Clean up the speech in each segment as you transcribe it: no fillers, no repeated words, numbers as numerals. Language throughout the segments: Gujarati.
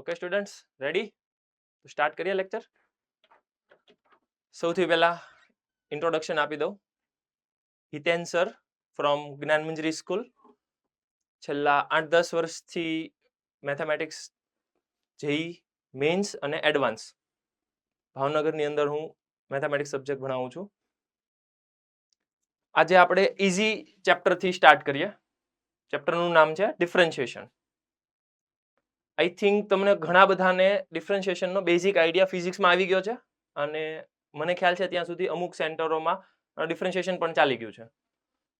Okay students, ready? તો સ્ટાર્ટ કરીએ લેક્ચર. સૌથી પહેલા ઇન્ટ્રોડક્શન આપી દઉં. Hiten sir from Gyanmanjari school. છેલ્લા 8-10 વર્ષથી મેથેમેટિક્સ જેઈ મેઇન્સ અને એડવાન્સ ભાવનગરની અંદર હું મેથેમેટિક્સ સબ્જેક્ટ ભણાવું છું. આજે આપણે ઇઝી ચેપ્ટરથી સ્ટાર્ટ કરીએ. ચેપ્ટરનું નામ છે ડિફરન્શિએશન. આઈ થિંક તમને ઘણા બધાને ડિફરન્શિએશનનો બેઝિક આઈડિયા ફિઝિક્સમાં આવી ગયો છે અને મને ખ્યાલ છે ત્યાં સુધી અમુક સેન્ટરોમાં ડિફરન્શિએશન પણ ચાલી ગયું છે.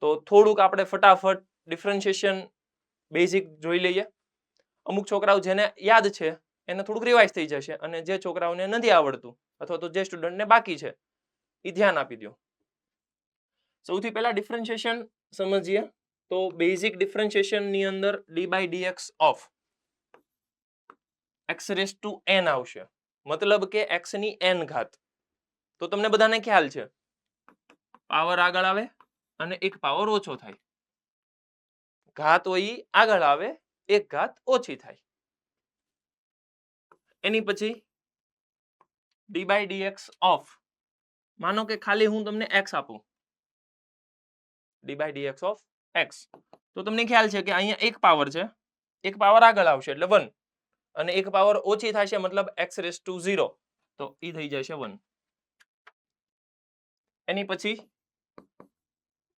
તો થોડુંક આપણે ફટાફટ ડિફરન્શિએશન બેઝિક જોઈ લઈએ. અમુક છોકરાઓ જેને યાદ છે એને થોડુંક રિવાઇઝ થઈ જશે અને જે છોકરાઓને નથી આવડતું અથવા તો જે સ્ટુડન્ટને બાકી છે એ ધ્યાન આપી દો. સૌથી પહેલા ડિફરન્શિએશન સમજીએ તો બેઝિક ડિફરન્શિએશનની અંદર d/dx of x raise to n આવશે. મતલબ કે x ની n ઘાત. તો તમને બધાને ખ્યાલ છે પાવર આગળ આવે અને એક પાવર ઓછો થાય. ઘાત હોય ઈ આગળ આવે, એક ઘાત ઓછી થાય. એની પછી d/dx ઓફ, માનો કે ખાલી હું તમને x આપું, d/dx ઓફ x, તો તમને ખ્યાલ છે કે અહીંયા એક પાવર છે, એક પાવર આગળ આવશે એટલે 1 અને એક પાવર ઓછી થશે મતલબ x રેઝ ટુ 0, તો ઈ થઈ જશે 1. એની પછી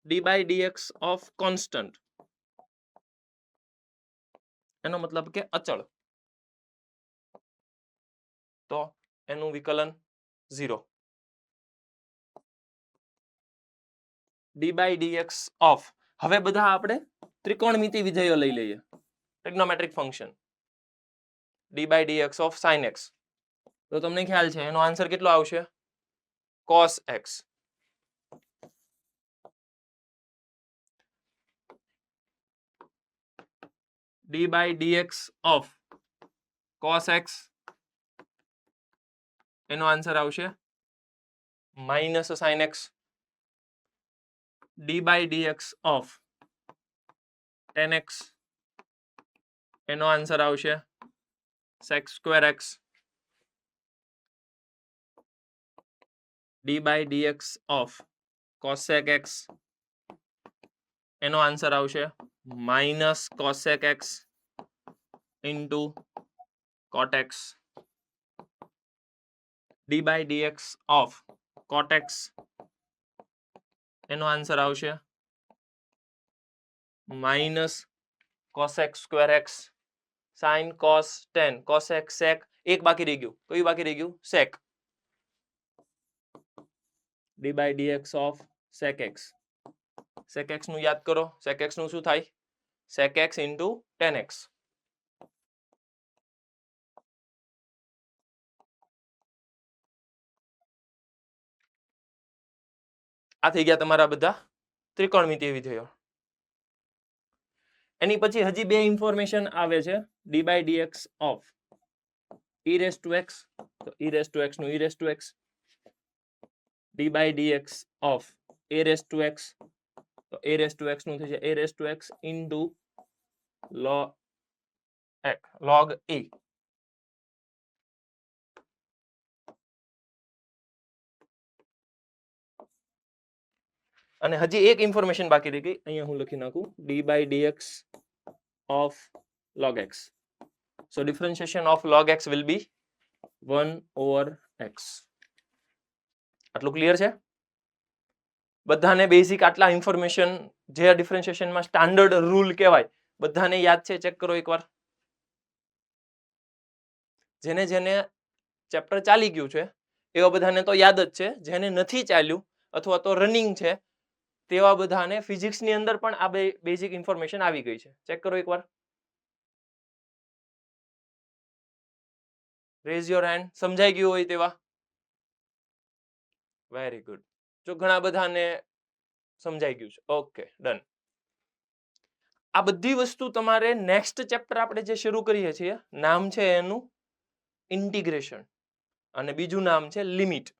d/dx ઓફ કોન્સ્ટન્ટ, એનો મતલબ કે અચળ, તો એનું વિકલન 0. d/dx ઓફ, હવે બધા આપણે ત્રિકોણમિતિ વિધેયો લઈ લઈએ, trigonometric function. d/dx of sin x, તો તમને ખ્યાલ છે એનો આન્સર કેટલો આવશે? cos x. d/dx of cos x, એનો આન્સર આવશે minus sin x. d/dx of tan x, એનો આન્સર આવશે sec square x. d/dx of cosec x, એનો આન્સર આવશે minus cosec x into cot x. d/dx of cot x, એનો આન્સર આવશે minus cosec square x sin cos tan cosec sec. એક બાકી રહી ગયું. કયું બાકી રહી ગયું? sec. d/dx of sec x, sec x નું યાદ કરો. sec x નું શું થાય? sec x into tan x. આ થઈ ગયા તમારા બધા ત્રિકોણમિતિય વિધેયો. એની પછી હજી બે ઇન્ફોર્મેશન આવે છે. d/dx of e raise to x, તો e રેઝ ટુ x નું e raise to x. d/dx of a raise to x, તો a રેઝ ટુ x નું થશે a raise to x into log a. અને હજી એક ઇન્ફોર્મેશન બાકી રહી ગઈ, અહીંયા હું લખી નાખું, d/dx of log x. So differentiation of log x will be 1/x. આટલું ક્લિયર છે? બધાને બેઝિક આટલા ઇન્ફોર્મેશન જે ડિફરન્શિએશનમાં સ્ટાન્ડર્ડ રૂલ કહેવાય બધાને યાદ છે? ચેક કરો એકવાર. જેને જેને ચેપ્ટર ચાલી ગયું છે એવા બધાને તો યાદ જ છે. જેને નથી ચાલ્યું અથવા તો રનિંગ છે તેવા બધાને ફિઝિક્સની અંદર પણ આ બેઝિક ઇન્ફોર્મેશન આવી ગઈ છે. ચેક કરો એકવાર. Rays your hand. સમજાઈ ગયું હોય તેવા. Very good. જો ઘણા બધાને સમજાઈ ગયું છે. Okay, done. આ બધી વસ્તુ તમારે નેક્સ્ટ ચેપ્ટર આપણે જે શરૂ કરીએ છીએ નામ છે એનું ઇન્ટિગ્રેશન અને બીજું નામ છે લિમિટ.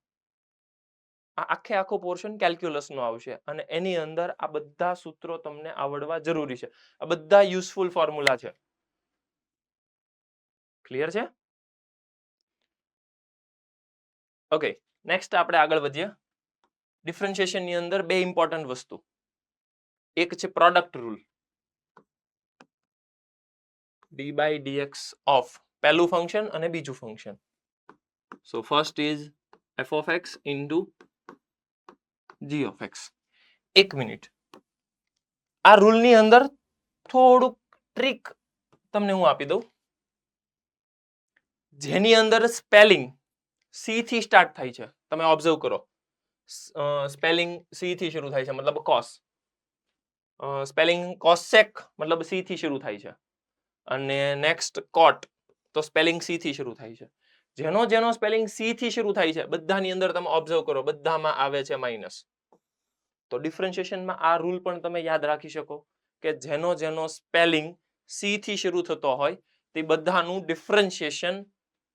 આ આખો પોર્શન કેલ્ક્યુલસનો આવશે અને એની અંદર આ બધા સૂત્રો તમને આવડવા જરૂરી છે. આ બધા યુઝફુલ ફોર્મ્યુલા છે. ક્લિયર છે? ઓકે, નેક્સ્ટ આપણે આગળ વધીએ. ડિફરન્શિએશન ની અંદર બે ઇમ્પોર્ટન્ટ વસ્તુ, એક છે product rule, d by dx of પહેલું ફંક્શન અને બીજું function. So first is f of x into g of x. એક મિનિટ, આ રૂલની અંદર થોડુંક ટ્રીક તમને હું આપી દઉં, જેની અંદર સ્પેલિંગ સી થી સ્ટાર્ટ થાય છે. તમે ઓબ્ઝર્વ કરો, સ્પેલિંગ સી થી શરૂ થાય છે, મતલબ કોસ. સ્પેલિંગ કોસેક મતલબ સી થી શરૂ થાય છે. અને નેક્સ્ટ કોટ, તો સ્પેલિંગ સી થી શરૂ થાય છે. જેનો જેનો સ્પેલિંગ સી થી શરૂ થાય છે બધાની અંદર તમે ઓબ્ઝર્વ કરો, બધામાં આવે છે માઇનસ. તો ડિફરન્શિએશનમાં આ રૂલ પણ તમે યાદ રાખી શકો કે જેનો જેનો સ્પેલિંગ સી થી શરૂ થતો હોય તે બધાનું ડિફરન્શિએશન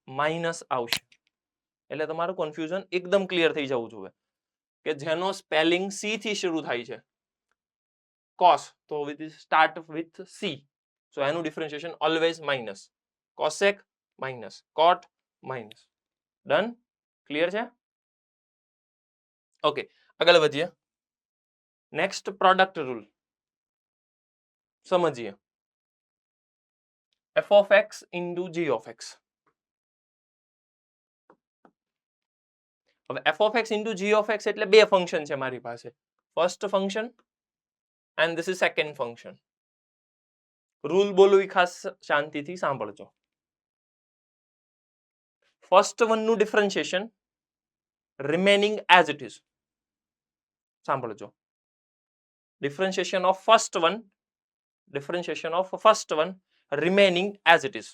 માઇનસ આવશે. એટલે તમારું કન્ફ્યુઝન એકદમ ક્લિયર થઈ જવું જોઈએ કે જેનો સ્પેલિંગ સી થી શરૂ થાય છે, કોસ, તો with start with c, so એનું differentiation always minus. Cosec minus, cot minus. Done? Clear છે? ઓકે, આગળ વધીએ. નેક્સ્ટ પ્રોડક્ટ રૂલ સમજીએ. F of x into g of x. હવે f of x into g of x એટલે બે ફંક્શન છે મારી પાસે. First function and this is second function. Rule બોલું એ ખાસ શાંતિથી સાંભળજો. ફર્સ્ટ વનનું differentiation remaining as it is. સાંભળજો. Differentiation of first one remaining as it is.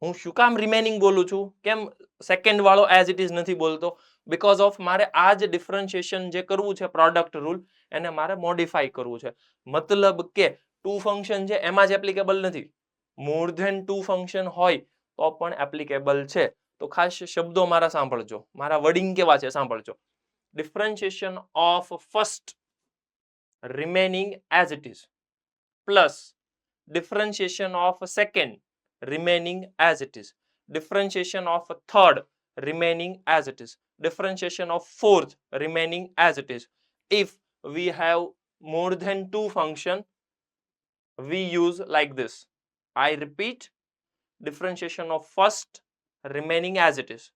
હું શું કામ રિમેનિંગ બોલું છું, કેમ સેકન્ડ વાળો એઝ ઇટ ઇઝ નથી બોલતો? બીકોઝ ઓફ મારે આ જ ડિફરન્શિએશન જે કરવું છે પ્રોડક્ટ રૂલ, એને મારે મોડિફાઈ કરવું છે. મતલબ કે ટુ ફંક્શન છે એમાં જ એપ્લિકેબલ નથી, મોર ધેન ટુ ફંક્શન હોય તો પણ એપ્લિકેબલ છે. તો ખાસ શબ્દો મારા સાંભળજો, મારા વર્ડિંગ કેવા છે સાંભળજો. Differentiation of first remaining as it is plus differentiation of second remaining as it is, differentiation of third remaining as it is, differentiation of fourth remaining as it is. If we have more than two function, we use like this. I repeat, differentiation of first remaining as it is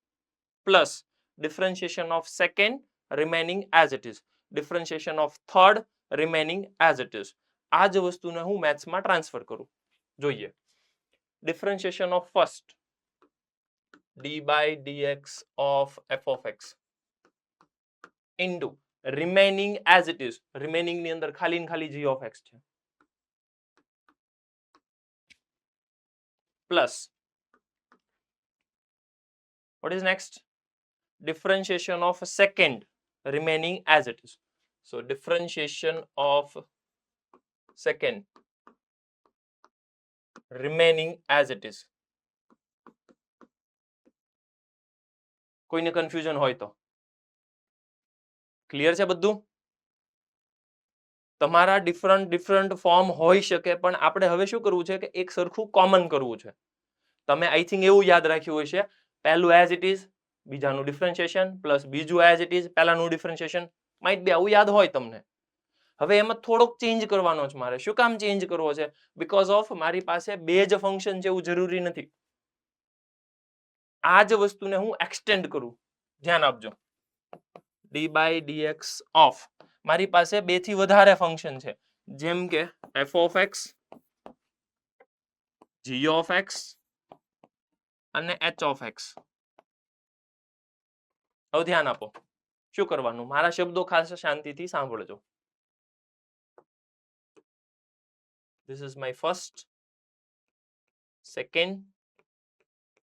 plus differentiation of second remaining as it is, differentiation of third remaining as it is. આ જ વસ્તુને હું મેથ્સમાં ટ્રાન્સફર કરું. જોઈએ. Differentiation of first d by dx of f of x into remaining as it is. Remaining ની અંદર ખાલી ને ખાલી જી ઓફ એક્સ છે, plus what is next? Differentiation of second remaining as it is. So differentiation of second remaining as it is. કોઈને કન્ફ્યુઝન હોય તો ક્લિયર છે બધું? તમારા ડિફરન્ટ ફોર્મ હોઈ શકે, પણ આપણે હવે શું કરવું છે કે એક સરખું કોમન કરવું છે. તમે આઈ થિંક એવું યાદ રાખ્યું હશે, પહેલું એઝ ઇટ ઇઝ, બીજાનું ડિફરન્શિએશન, પ્લસ બીજું એઝ ઇટ ઇઝ, પહેલાનું ડિફરન્શિએશન. માઇટ બી આવું યાદ હોય તમને. હવે એમાં થોડોક ચેન્જ કરવાનો છે મારે. શું કામ ચેન્જ કરવો છે? બીકોઝ ઓફ મારી પાસે બે જ ફંક્શન છે એવું જરૂરી નથી. આ જ વસ્તુને હું એક્સટેન્ડ કરું. ધ્યાન આપજો. ડી બાય ડીએક્સ ઓફ મારી પાસે બે થી વધારે ફંક્શન છે, જેમ કે f of x, g of x અને એચ ઓફ એક્સ. હવે ધ્યાન આપો, શું કરવાનું? મારા શબ્દો ખાસ શાંતિથી સાંભળજો. This is my first, second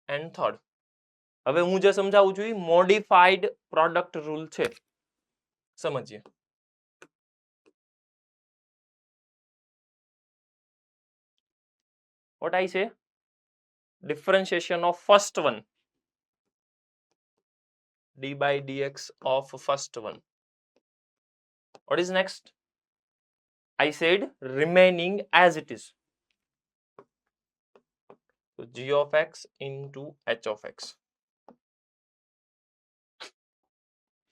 and third. હવે હું જે સમજાવું છું એ મોડિફાઈડ પ્રોડક્ટ રૂલ છે. સમજીએ. What I say? Differentiation of first one, d by dx of first one. What is next? I said remaining as it is. So g of x into h of x.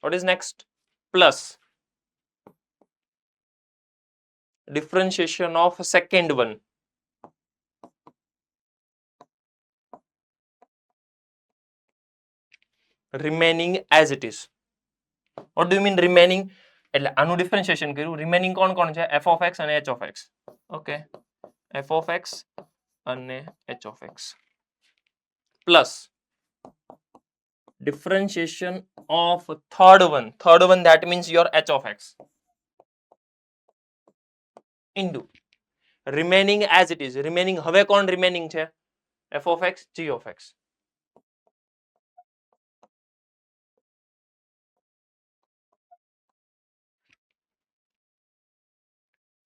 What is next? Plus differentiation of second one. Remaining as it is. What do you mean remaining? એટલે આનું ડિફરન્શિએશન કર્યું. રિમેનિંગ કોણ કોણ છે? f of x અને h of x. Okay, f of x અને h of x plus differentiation of third one, that means your h of x into remaining as it is. remaining હવે કોણ remaining છે? f of x, g of x.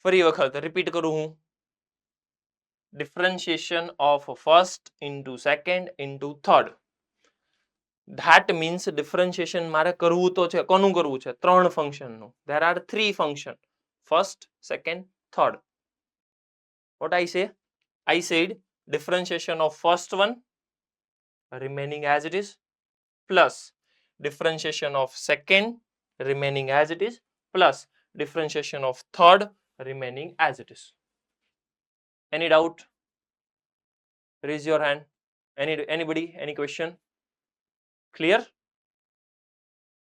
ફરી વખત રિપીટ કરું હું. differentiation of first into second into third. that means differentiation મારે કરવું તો છે. કોનું કરવું છે? ત્રણ ફંક્શનનું. there are three function, first, second, third. what I say? I said differentiation of first one remaining as it is plus differentiation of second remaining as it is plus differentiation of third remaining as it is. Any doubt? Raise your hand. Anybody? Any question? Clear?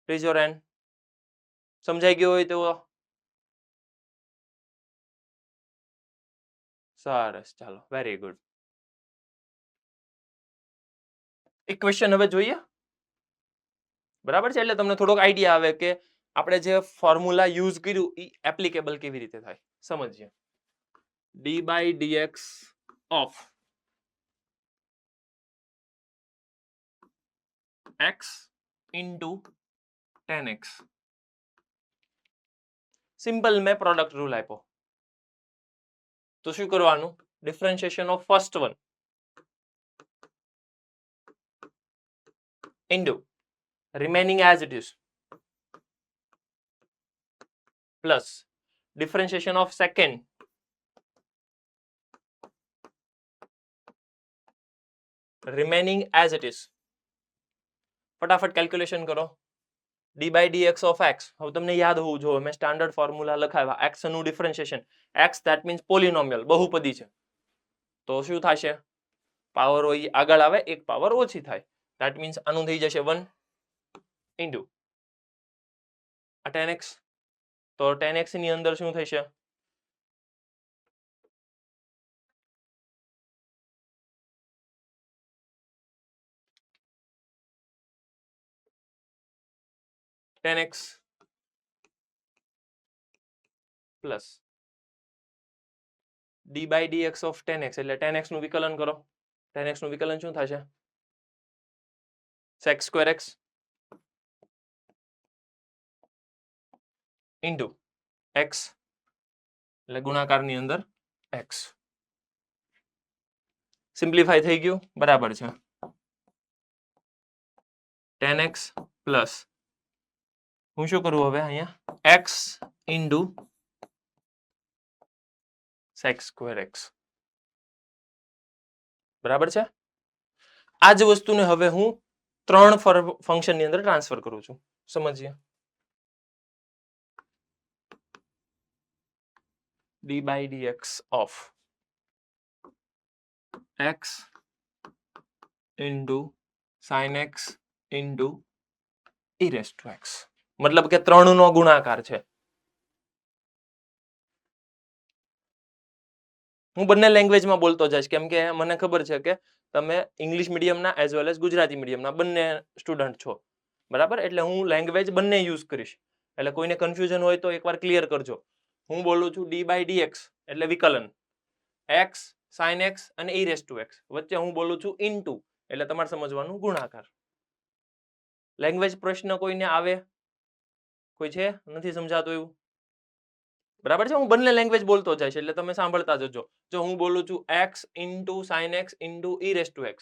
Raise your hand. સમજાઈ ગયો હોય તો સરસ, ચાલો, વેરી ગુડ. એક ક્વેશ્ચન હવે જોઈએ. બરાબર છે? એટલે તમને થોડોક આઈડિયા આવે કે આપણે જે ફોર્મ્યુલા યુઝ કર્યું એ એપ્લિકેબલ કેવી રીતે થાય. સમજીએ. d by dx of x into tan x. Simple મેં પ્રોડક્ટ રૂલ આપ્યો. તો શું કરવાનું? Differentiation of first one into remaining as it is plus differentiation of second remaining as it is. ફટાફટ કેલ્ક્યુલેશન કરો. d by dx of x. હવે તમને યાદ હોવું જોઈએ, મેં સ્ટાન્ડર્ડ ફોર્મ્યુલા લખાવ્યા. x નું ડિફરન્શિએશન, x that means પોલિનોમિયલ, બહુપદી છે. તો શું થશે? પાવર હોય આગળ આવે, એક પાવર ઓછી થાય. that means આનું થઈ જશે 1 into આ tan x. તો tan x ની અંદર શું થશે? tan x plus d by dx of tan x. એટલે tan x નું વિકલન કરો. tan x નું વિકલન શું થશે? sec square x into x એટલે ગુણાકારની અંદર x. સિમ્પ્લિફાય થઈ ગયું? બરાબર છે. tan x પ્લસ હું શું કરું હવે અહીંયા? x into sec square x. બરાબર છે? આ જ વસ્તુને હવે હું ત્રણ ફંક્શનની અંદર ટ્રાન્સફર કરું છું. સમજીએ. d by dx of x into sin x into e raised to x. મતલબ કે ત્રણનો ગુણાકાર છે. હું બંને લેંગ્વેજમાં બોલતો જઈશ, કેમ કે મને ખબર છે કે તમે ઇંગ્લિશ મીડિયમના એઝ વેલ એઝ ગુજરાતી મીડિયમના બંને સ્ટુડન્ટ છો. બરાબર? એટલે હું લેંગ્વેજ બંને યુઝ કરીશ. એટલે કોઈને કન્ફ્યુઝન હોય તો એકવાર ક્લિયર કરજો. હું બોલું છું d by dx એટલે વિકલન, x sin x અને e raised to x. વચ્ચે હું બોલું છું ઇન્ટુ એટલે તમારે સમજવાનું ગુણાકાર. લેંગ્વેજ પ્રશ્ન કોઈને આવે? કોઈ છે? નથી સમજાતું એવું? બરાબર છે? હું બંને લેંગ્વેજ બોલતો જઈશ એટલે તમે સાંભળતા જજો. જો હું બોલું છું x into sin x into e raised to x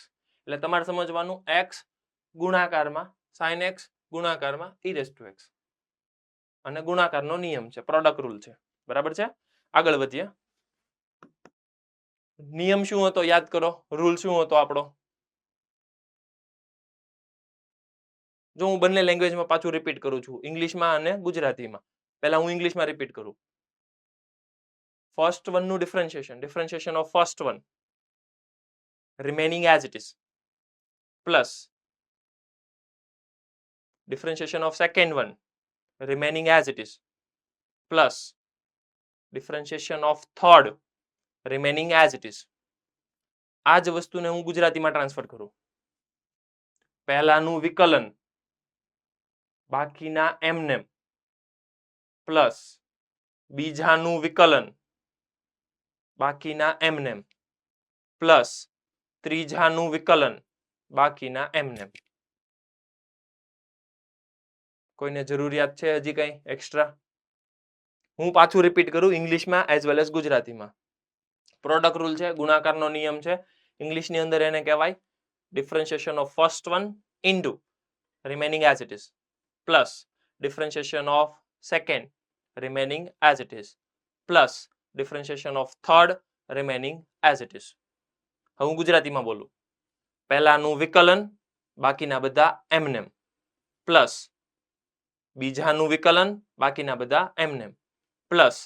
એટલે તમારે સમજવાનું x ગુણાકારમાં sin x ગુણાકારમાં e raised to x. અને ગુણાકારનો નિયમ છે, પ્રોડક્ટ રૂલ છે. બરાબર છે? આગળ વધીએ. નિયમ શું હતો યાદ કરો, રૂલ શું હતો આપણો? જો હું બંને લેંગ્વેજમાં પાછું રિપીટ કરું છું, ઇંગ્લિશમાં અને ગુજરાતીમાં. પહેલા હું ઇંગ્લિશમાં રિપીટ કરું. ફર્સ્ટ વન નું differentiation of first one remaining as it is plus differentiation of second one remaining as it is plus differentiation of third remaining as it is. આ જ વસ્તુને હું ગુજરાતીમાં ટ્રાન્સફર કરું. પહેલાનું વિકલન બાકીના એમનેમ પ્લસ બીજાનું વિકલન બાકીના એમનેમ પ્લસ ત્રીજાનું વિકલન બાકીના એમનેમ. કોઈને જરૂરિયાત છે હજી કઈ એક્સ્ટ્રા? હું પાછું રિપીટ કરું ઇંગ્લિશમાં એઝ વેલ એઝ ગુજરાતીમાં. પ્રોડક્ટ રૂલ છે, ગુણાકારનો નિયમ છે. ઇંગ્લિશની અંદર એને કહેવાય differentiation of first one into remaining as it is plus differentiation of second remaining as it is plus differentiation of third remaining as it is. હવે હું ગુજરાતીમાં બોલું. પહેલાનું વિકલન બાકીના બધા એમનેમ પ્લસ બીજાનું વિકલન બાકીના બધા એમનેમ પ્લસ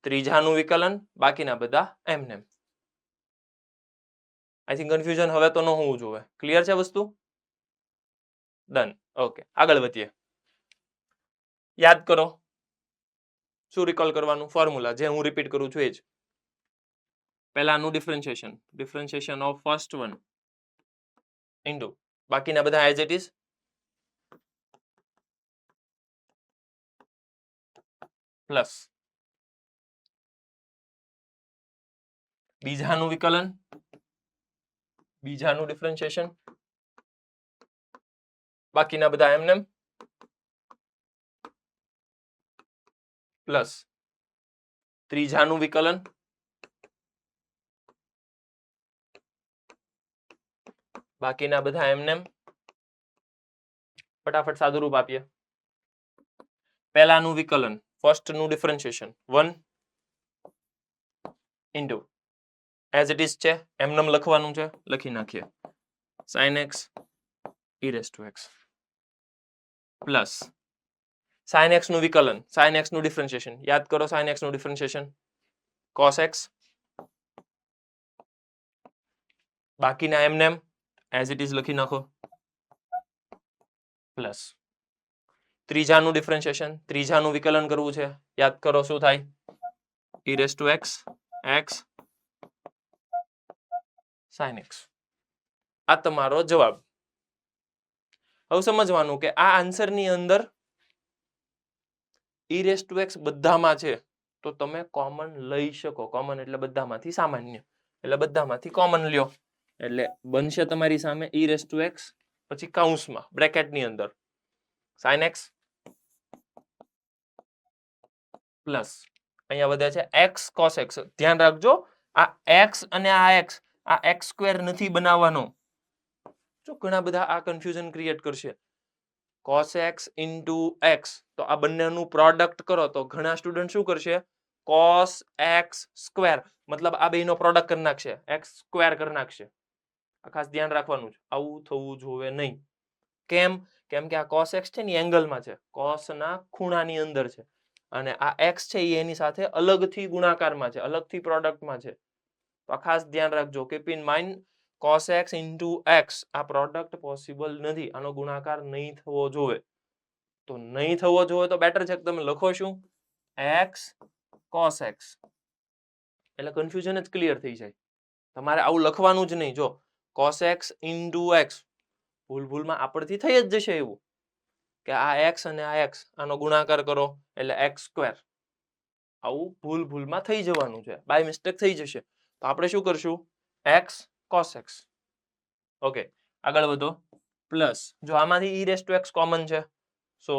ત્રીજાનું વિકલન બાકીના બધા એમનેમ. આઈ થિંક કન્ફ્યુઝન હવે તો ન હોવું જોઈએ. ક્લિયર છે વસ્તુ? ડન. ઓકે, આગળ વધીએ. યાદ કરો શું રિકોલ કરવાનું? ફોર્મ્યુલા જે હું રિપીટ કરું છું એ જ. પહેલાનું differentiation of first one into બાકીના બધા એઝ ઇટ ઇઝ પ્લસ બીજાનું વિકલન બીજાનું ડિફરન્શિએશન બાકીના બધા એમનેમ પ્લસ ત્રીજાનું વિકલન બાકીના બધા એમનેમ. ફટાફટ સાદું રૂપ આપીએ. પહેલાનું વિકલન ફર્સ્ટ નું differentiation 1 into as it is છે એમનેમ લખવાનું છે, લખી નાખીએ sin x e raised to x plus sin x નું વિકલન, sin x નું ડિફરન્શિએશન યાદ કરો. sin x નું ડિફરન્શિએશન cos x બાકીના એમનેમ એઝ ઇટ ઇઝ લખી નાખો પ્લસ ત્રીજાનું ડિફરન્શિએશન, ત્રીજાનું વિકલન કરવું છે, યાદ કરો શું થાય? e raised to x x sin x. આ તમારો જવાબ. હવે સમજવાનું કે આ આન્સરની અંદર e raised to x બધામાં છે તો તમે કોમન લઈ શકો. કોમન એટલે બધામાંથી સામાન્ય, એટલે બધામાંથી કોમન લ્યો એટલે બનશે તમારી સામે e raised to x પછી કૌંસમાં બ્રેકેટની અંદર sin x પ્લસ અહીંયા વધે છે x cos x. ધ્યાન રાખજો આ x અને આ x સ્ક્વેર નથી બનાવવાનો. જો ઘણા બધા આ કન્ફ્યુઝન ક્રિએટ કરશે. cos x into x તો આ બંનેનું પ્રોડક્ટ કરો તો ઘણા સ્ટુડન્ટ શું કરશે? cos x સ્ક્વેર મતલબ આ બેનો પ્રોડક્ટ કરી નાખશે, x સ્ક્વેર કરી નાખશે. આ ખાસ ધ્યાન રાખવાનું છે, આવું થવું જોઈએ નહીં. કેમ? કેમ કે આ cos x છે ને એંગલમાં છે, cos ના ખૂણાની અંદર છે અને આ x છે એ એની સાથે અલગથી ગુણાકારમાં છે, અલગથી પ્રોડક્ટમાં છે. તો આ ખાસ ધ્યાન રાખજો. Keep in mind cos x into x આ પ્રોડક્ટ પોસિબલ નથી, આનો ગુણાકાર નહીં થવો જોઈએ. તો નહીં થવો જોઈએ તો બેટર છે કે તમે લખો શું? x cos x એટલે કન્ફ્યુઝન જ ક્લિયર થઈ જાય. તમારે આવું લખવાનું જ નહીં. જો cos x into x ભૂલમાં આપણથી થઈ જ જશે એવું કે આ x અને આ x આનો ગુણાકાર કરો એટલે x સ્ક્વેર. આવું ભૂલમાં થઈ જવાનું છે, બાય મિસ્ટેક થઈ જશે. તો આપણે શું કરશું? x cos x. ઓકે, આગળ વધો. પ્લસ જો આમાંથી e raised to x common છે સો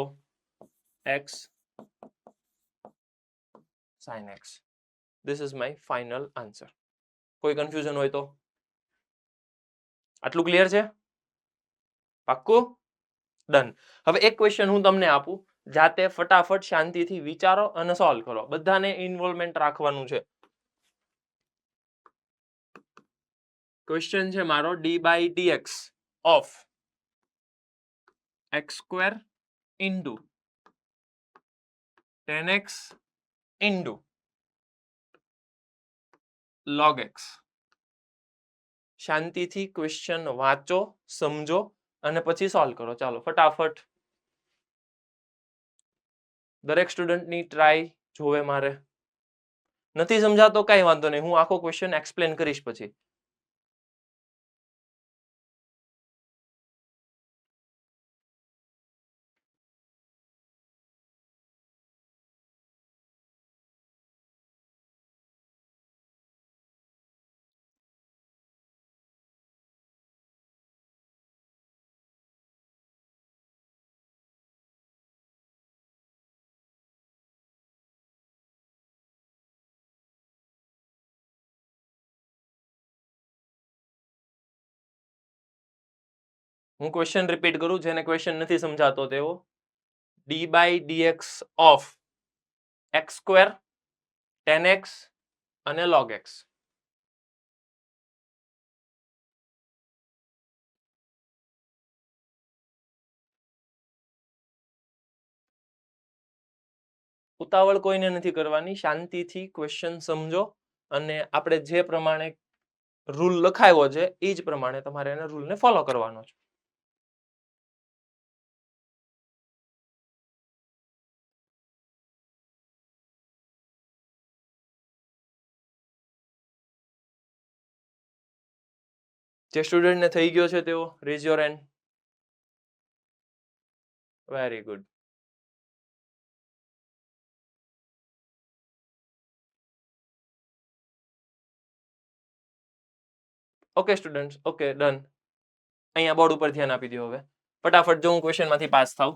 x sin x. This is my final answer. કોઈ કન્ફ્યુઝન હોય તો? આટલું ક્લિયર છે? પાક્કું? ડન. હવે એક ક્વેશ્ચન હું તમને આપું, જાતે ફટાફટ શાંતિથી વિચારો અને સોલ્વ કરો. બધાને ઇન્વોલ્વમેન્ટ રાખવાનું છે. ક્વેશ્ચન છે મારો d/dx of x² into 10x into log x. શાંતિથી ક્વેશ્ચન વાંચો, સમજો અને પછી સોલ્વ કરો. ચાલો ફટાફટ દરેક સ્ટુડન્ટની ટ્રાય જોવે મારે. નથી સમજાતો કાંઈ વાંધો નહીં, હું આખો ક્વેશ્ચન એક્સપ્લેન કરીશ પછી. હું ક્વેશ્ચન રિપીટ કરું, જેને ક્વેશ્ચન નથી સમજાતો તેઓ. d/dx ઓફ x², 10x અને log x. ઉતાવળ કોઈને નથી કરવાની, શાંતિથી ક્વેશ્ચન સમજો અને આપણે જે પ્રમાણે રૂલ લખાયો છે એ જ પ્રમાણે તમારે એના રૂલને ફોલો કરવાનો છે. જે સ્ટુડન્ટને થઈ ગયો છે તેઓ rays your hand. Very good. Okay students, okay done. અહીંયા બોર્ડ ઉપર ધ્યાન આપી દો. હવે ફટાફટ જો હું ક્વેશ્ચનમાંથી પાસ થાઉં.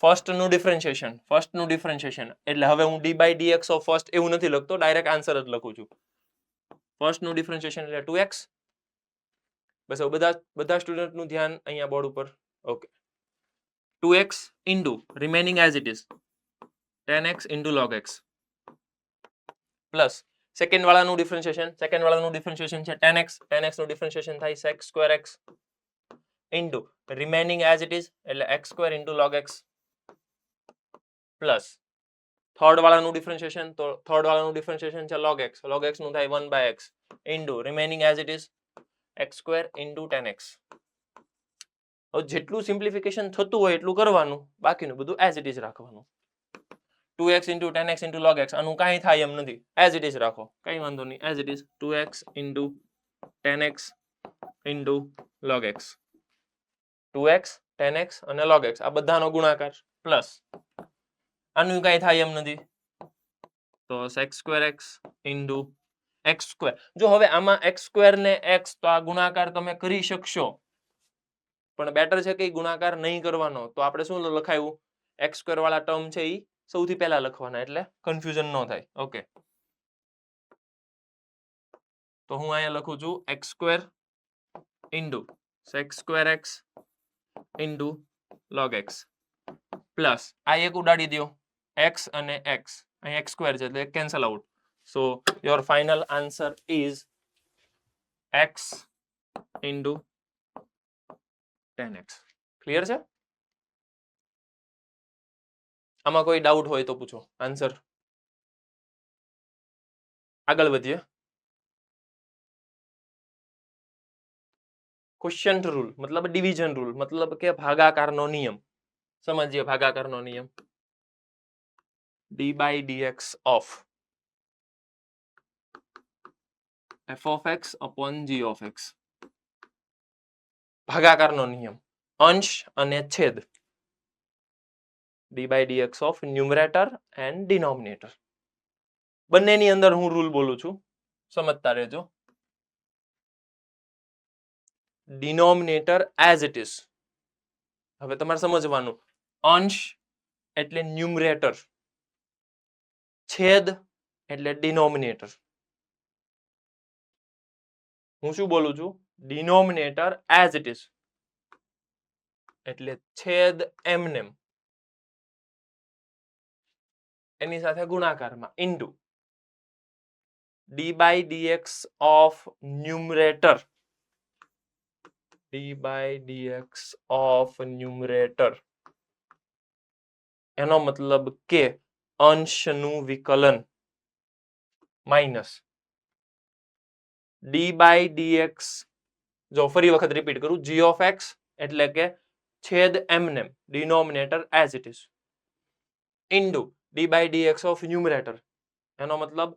ફર્સ્ટનું ડિફરન્શિએશન એટલે હવે હું d/dx ઓફ ફર્સ્ટ એવું નથી લખતો, ડાયરેક્ટ આન્સર જ લખું છું. ફર્સ્ટનું ડિફરન્શિએશન એટલે 2x. બસ બધા સ્ટુડન્ટનું ધ્યાન અહીંયા બોર્ડ ઉપર. Okay. 2x into remaining as it is 10x into log x plus second વાળાનું ડિફરન્શિએશન છે 10x. 10x નું ડિફરન્શિએશન થાય sec²x into remaining as it is એટલે x² into log x plus third વાળાનું ડિફરન્શિએશન છે log x. log x નું થાય 1/x into remaining as it is x² into 10x. જેટલું સિમ્પ્લિફિકેશન થતું હોય એટલું કરવાનું, બાકીનું બધું એઝ ઇટ ઇઝ રાખવાનું. 2x into 10x into log x આનું કાંઈ થાય એમ નથી, એઝ ઇટ ઇઝ રાખો, કંઈ વાંધો નહીં, as it is 2x into 10x into log x. 2x 10x અને log x આ બધાનો ગુણાકાર પ્લસ આનું કાંઈ થાય એમ નથી તો sec²x ઇન્ટુ x². જો હવે આમાં x² ને x તો આ ગુણાકાર તમે કરી શકશો, પણ બેટર છે કે ગુણાકાર નહીં કરવાનો. તો આપણે શું લખાયું, x² વાળા ટર્મ છે એ સૌથી પહેલા લખવાના એટલે કન્ફ્યુઝન ન થાય. ઓકે, તો હું અહીંયા લખું છું x² into sec²x into log x plus આ એક ઉડાડી દો, x અને x અહીં x² છે એટલે cancel out. So your final answer is x into 10x. Clear છે? આમાં કોઈ ડાઉટ હોય તો પૂછો. આન્સર આગળ વધીએ. ક્વોશન્ટ રૂલ મતલબ ડિવિઝન રૂલ, મતલબ કે ભાગાકારનો નિયમ. સમજીએ ભાગાકારનો નિયમ. d/dx of f of x upon g of x. ભાગાકારનો નિયમ, અંશ અને છેદ. d/dx of numerator and denominator. બંનેની અંદર હું રૂલ બોલું છું, સમજતા રહેજો. Denominator as it is. હવે તમારે સમજવાનું, અંશ એટલે ન્યુમરેટર, છેદ એટલે ડિનોમિનેટર. હું શું બોલું છું, ડિનોમિનેટર એઝ ઇટ ઇઝ એટલે છેદ એમનેમ, એની સાથે ગુણાકારમાં into d by dx of numerator, d by dx of numerator, એનો મતલબ કે અંશનું વિકલન માઇનસ ડી બાય ડીએક્સ, જો ફરી વખત રિપીટ કરું, જી ઓફ એક્સ એટલે કે છેદ એમનેમ denominator as it is into d by dx of numerator, એનો મતલબ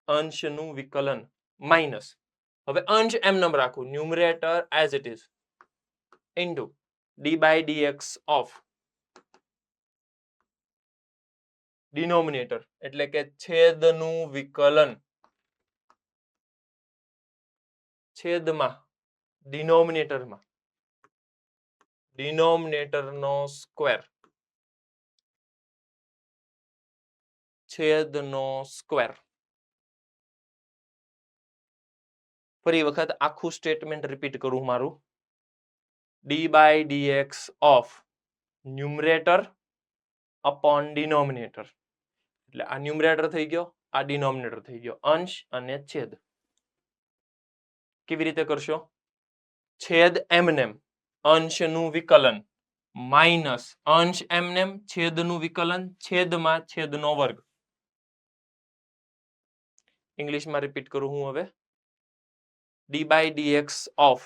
અંશનું વિકલન માઇનસ, હવે અંશ એમનેમ રાખું, numerator as it is into d by dx of denominator એટલે કે છેદનું વિકલન છેદમાં ડિનોમિનેટરમાં ડિનોમિનેટરનો સ્ક્વેર છેદનો સ્ક્વેર. ફરી વખત આખું સ્ટેટમેન્ટ રિપીટ કરું મારું, d by dx of numerator upon denominator, એટલે આ ન્યુમરેટર થઈ ગયો, આ ડિનોમિનેટર થઈ ગયો, અંશ અને છેદ. કેવી રીતે કરશો? છેદ એમનેમ અંશનું વિકલન માઇનસ અંશ એમનેમ છેદનું વિકલન છેદમાં છેદનો વર્ગ. ઇંગ્લિશમાં રિપીટ કરું હું હવે, d by dx of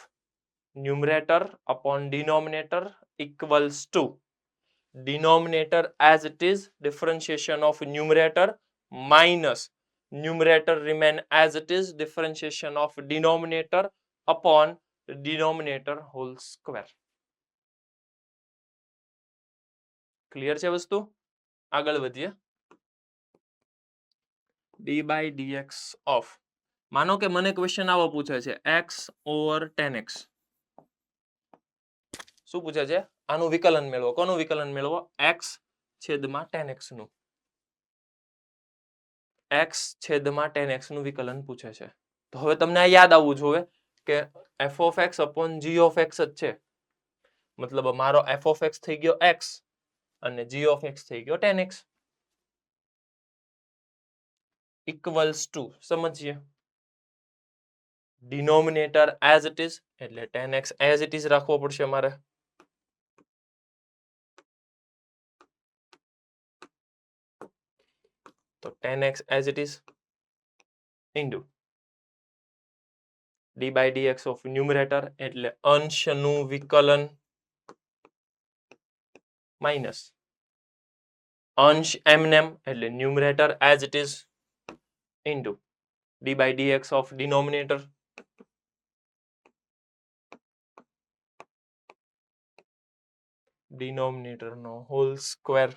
numerator upon denominator equals to denominator as it is differentiation of numerator minus numerator remain as it is differentiation of denominator upon denominator whole square. Clear છે વસ્તુ? આગળ વધીએ. ડી બાય ડીએક્સ ઓફ, માનો કે મને ક્વેશ્ચન આવો પૂછે છે, x ઓવર 10x. શું પૂછે છે? આનું વિકલન મેળવો. કોનું વિકલન મેળવો? x છેદમાં 10x નું. x છેદમાં 10x નું વિકલન પૂછે છે. તો હવે તમને આ યાદ આવવું જોઈએ કે f of x upon g of x જ છે. મતલબ મારો f of x થઈ ગયો x અને g of x થઈ ગયો 10x. equals to, સમજીએ, ડિનોમિનેટર as it is એટલે 10x as it is રાખવો પડશે મારે. તો 10x as it is into d by dx of numerator એટલે અંશનું વિકલન માઇનસ અંશ એમનેમ એટલે numerator as it is into d by dx of denominator નો હોલ સ્ક્વેર.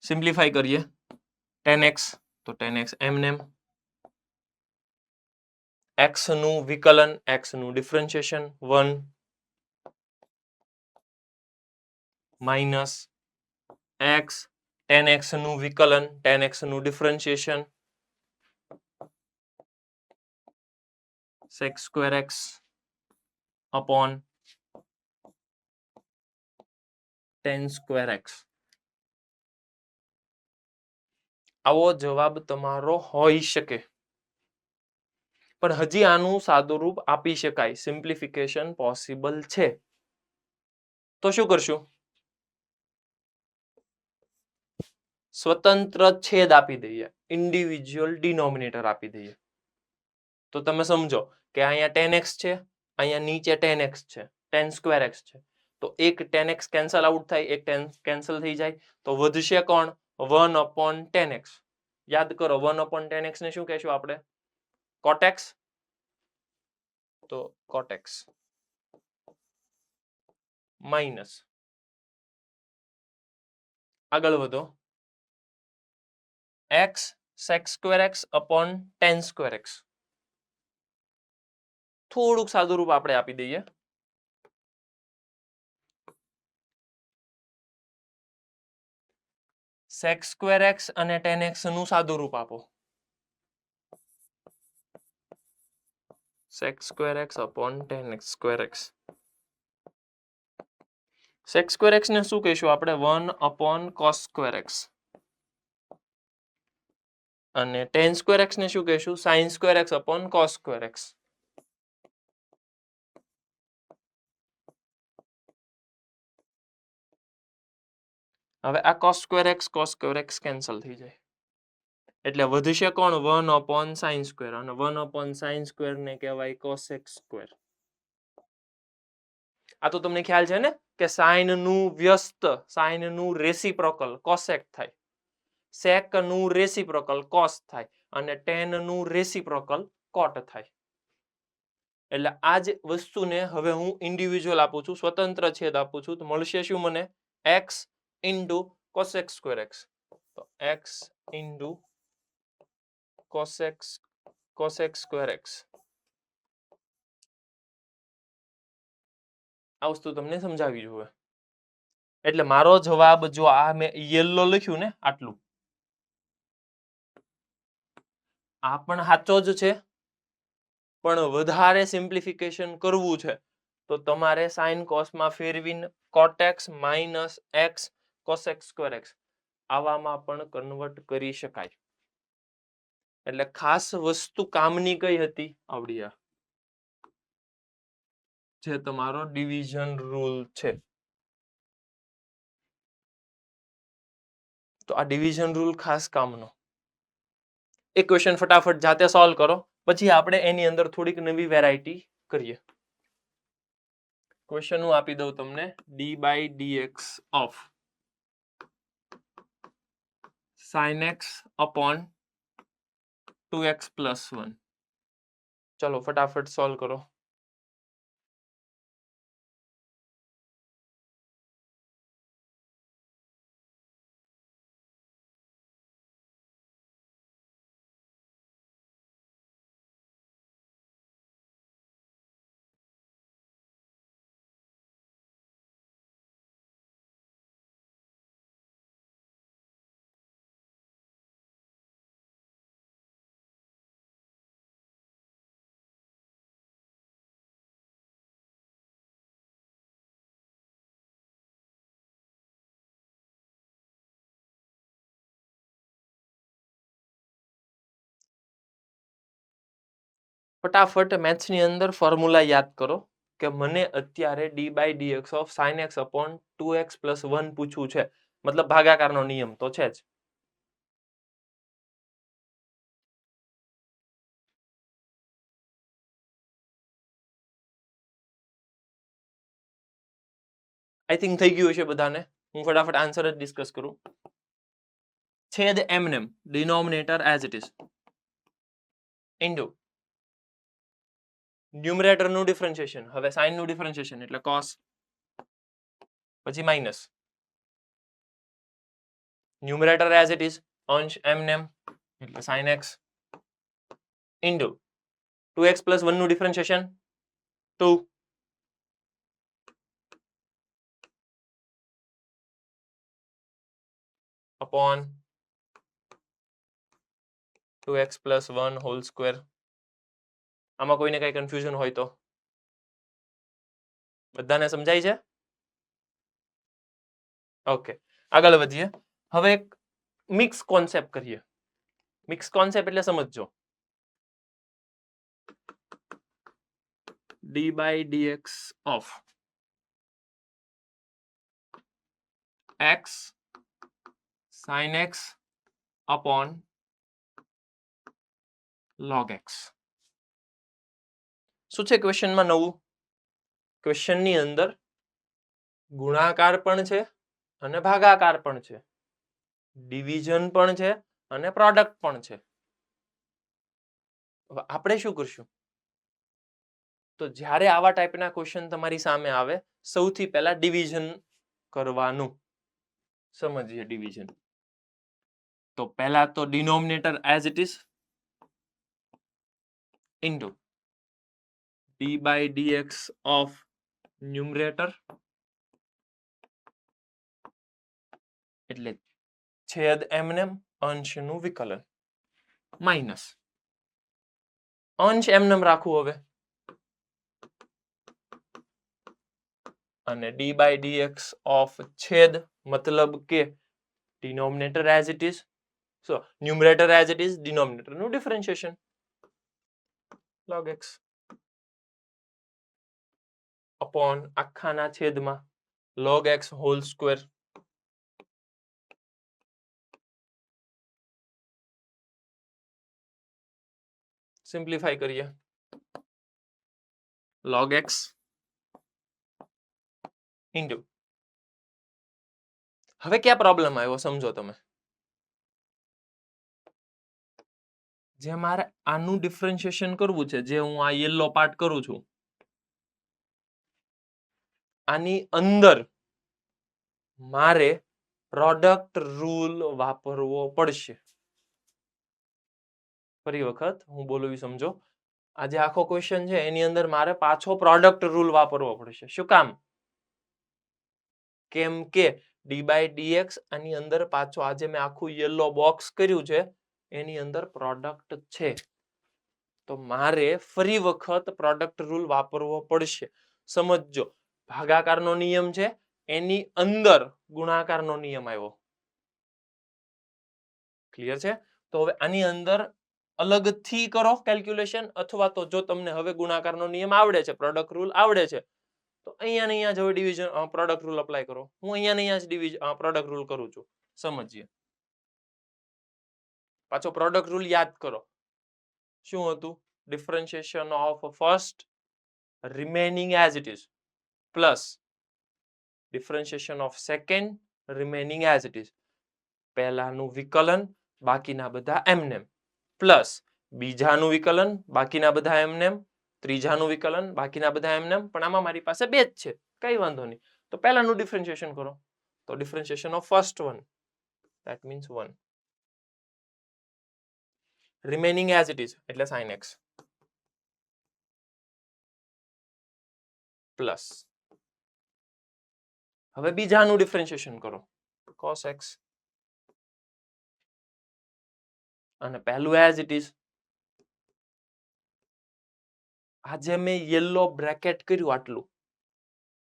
સિમ્પ્લિફાઈ કરીએ, 10x તો 10x એમનેમ, x નું વિકલન, x નું ડિફરન્શિએશન 1 માઇનસ x 10x નું વિકલન, 10x નું differentiation sec square x upon 10 square x. આવો જવાબ તમારો હોઈ શકે, પણ હજી આનું સાદું રૂપ આપી શકાય, સિમ્પ્લિફિકેશન પોસિબલ છે. તો શું કરશું? સ્વતંત્ર છેદ આપી દઈએ, ઇન્ડિવિજ્યુઅલ ડિનોમિનેટર આપી દઈએ. તો તમે સમજો કે અહીંયા 10x છે, અહીંયા નીચે 10x છે, 10 સ્ક્વેર x છે. તો એક 10x કેન્સલ આઉટ થાય, એક 10 કેન્સલ થઈ જાય, તો વધશે કોણ? 1 upon 10x. યાદ કરો, 1 upon 10x ને શું કહેશું આપણે? cot x. તો cot x માઇનસ, આગળ વધો, x sec square x upon 10 square x. થોડુંક સાદું રૂપ આપણે આપી દઈએ, sec square x અને 10x નું સાદું રૂપ આપો, sec square x upon 10x square x. Sec square x ને શું કહીશું આપણે 1 cos સ્ક્વેર એક્સ અને tan સ્ક્વેર એક્સ ને શું કહીશું sin square x cos square x. હવે આ cos સ્ક્વેર એક્સ કેન્સલ થઈ જાય એટલે વધશે કોણ 1 sin સ્ક્વેર અને 1 sin સ્ક્વેર ને કહેવાય cosec સ્ક્વેર. આ તો તમને ખ્યાલ છે ને કે સાઇન નું વ્યસ્ત સાઇન નું રેસિપ્રોકલ cosec થાય, sec નું રેસિપ્રોકલ cos થાય અને tan નું રેસિપ્રોકલ cot થાય. એટલે આ જ વસ્તુને હવે હું ઇન્ડિવિજ્યુઅલ આપું છું, સ્વતંત્ર છેદ આપું છું, તો મળશે શું મને x into cosec square x. તો x into cosec square x. આ વસ્તુ તમને સમજાવી જોઈએ. એટલે મારો જવાબ જો આ મેં યેલો લખ્યું ને આટલું આ પણ સાચો જ છે, પણ વધારે સિમ્પ્લિફિકેશન કરવું છે તો તમારે સાઇન કોસમાં ફેરવીને cot x minus x cosec square x આવામાં પણ કન્વર્ટ કરી શકાય. એટલે ખાસ વસ્તુ કામની કઈ હતી આવડી આ જે તમારો ડિવિઝન રૂલ છે. તો આ ડિવિઝન રૂલ ખાસ કામનો. એક ક્વેશ્ચન ફટાફટ જાતે સોલ્વ કરો પછી આપણે એની અંદર થોડીક નવી વેરાયટી કરીએ. ક્વેશ્ચન હું આપી દઉં તમને d/dx of sin x upon 2x plus 1. ચલો ફટાફટ સોલ્વ કરો. ફટાફટ મેથ્સની અંદર ફોર્મ્યુલા યાદ કરો કે મને અત્યારે d/dx of sin x upon 2x plus 1 પૂછવું છે, મતલબ ભાગાકારનો નિયમ તો છે જ. આઈ થિંક થઈ ગયું હશે બધાને. હું ફટાફટ આન્સર જ ડિસ્કસ કરું. છેદ એમનેમ denominator as it is into numerator નું ડિફરન્શિએશન. હવે સાઇન નું ડિફરન્શિએશન એટલે cos પછી minus numerator as it is અંશ એમનેમ એટલે sin x into 2x plus 1 નું differentiation 2 upon 2x plus 1 whole square. આમાં કોઈને કઈ કન્ફ્યુઝન હોય તો બધાને સમજાય છે? ઓકે, આગળ વધીએ. હવે એક મિક્સ કોન્સેપ્ટ કરીએ. મિક્સ કોન્સેપ્ટ એટલે સમજજો. d/dx of x sin x upon log x. શું છે ક્વેશ્ચનમાં નવું? ક્વેશ્ચનની અંદર ગુણાકાર પણ છે અને ભાગાકાર પણ છે, ડિવિઝન પણ છે અને પ્રોડક્ટ પણ છે. હવે આપણે શું કરશું? તો જ્યારે આવા ટાઈપના ક્વેશ્ચન તમારી સામે આવે સૌથી પહેલા ડિવિઝન કરવાનું. સમજીએ ડિવિઝન. તો પહેલા તો denominator as it is into d/dx of numerator એટલે છેદ એમનેમ અંશનું વિકલન માઇનસ અંશ એમનેમ રાખવું. હવે અને ડી બાય dx ઓફ છેદ મતલબ કે denominator as it is, so numerator as it is, denominator નું ડિફરન્શિએશન log x અપોન આખાના છેદમાં log x whole square. Simplify કરીએ log x ઇન્ટુ, હવે ક્યાં પ્રોબ્લેમ આવ્યો સમજો તમે, જે મારે આનું ડિફરન્શિએશન કરવું છે, જે હું આ યેલો પાર્ટ કરું છું, આની અંદર મારે પ્રોડક્ટ રૂલ વાપરવો પડશે. ફરી વખત હું બોલું સમજો, આજે આખો ક્વેશ્ચન છે એની અંદર મારે પાછો પ્રોડક્ટ રૂલ વાપરવો પડશે. શું કામ? કેમ કે ડી બાય ડીએક્સ આની અંદર પાછો આજે મેં આખું યેલો બોક્સ કર્યું છે એની અંદર પ્રોડક્ટ છે, તો મારે ફરી વખત પ્રોડક્ટ રૂલ વાપરવો પડશે. સમજજો, ભાગાકારનો નિયમ છે એની અંદર ગુણાકારનો નિયમ આવ્યો. ક્લિયર છે? તો હવે આની અંદર અલગથી કરો કેલ્ક્યુલેશન, અથવા તો જો તમને હવે ગુણાકારનો નિયમ આવડે છે, પ્રોડક્ટ રૂલ આવડે છે, તો અહીંયા ને અહીંયા જ હવે ડિવિઝન પ્રોડક્ટ રૂલ અપ્લાય કરો. હું અહીંયા ને અહીંયા જ પ્રોડક્ટ રૂલ કરું છું. સમજીએ. પાછો પ્રોડક્ટ રૂલ યાદ કરો. શું હતું? Differentiation of first remaining as it is plus differentiation of second remaining as it is. પહેલાનું વિકલન બાકીના બધા એમનેમ, પ્લસ બીજાનું વિકલન બાકીના બધા એમનેમ, ત્રીજાનું વિકલન બાકીના બધા એમનેમ, પણ આમાં મારી પાસે બે જ છે, કઈ વાંધો નહીં. તો પહેલાનું ડિફરન્શિએશન કરો, તો differentiation of first one, that means 1, remaining as it is એટલે sin x, પ્લસ હવે બીજાનું ડિફરન્શિએશન કરો, cos x, અને પહેલું એઝ ઇટ ઇઝ. આજે મેં યેલો બ્રેકેટ કર્યું આટલું,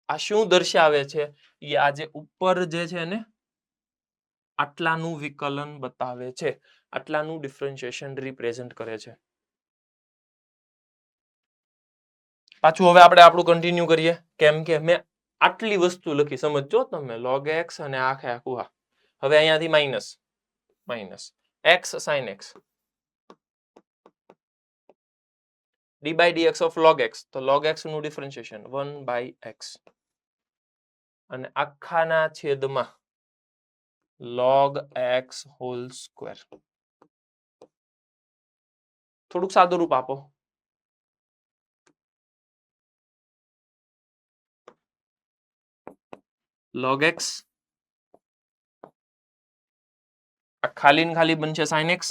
આ શું દર્શાવે છે? એ આજે ઉપર જે છે ને આટલાનું વિકલન બતાવે છે, આટલાનું ડિફરન્શિએશન રિપ્રેઝન્ટ કરે છે. પાછું હવે આપણે આપણું કન્ટિન્યુ કરીએ, કેમ કે મેં આટલી વસ્તુ લખી, સમજો તમે, log x અને આખે આખું આ. હવે અહીંયાથી minus minus x sin x, d by dx of log x, તો log x નું ડિફરન્શિએશન 1 by x, અને આખાના છેદમાં log x હોલ સ્ક્વેર. થોડુંક સાદું રૂપ આપો. log x આ ખાલી ને ખાલી બનશે sin x.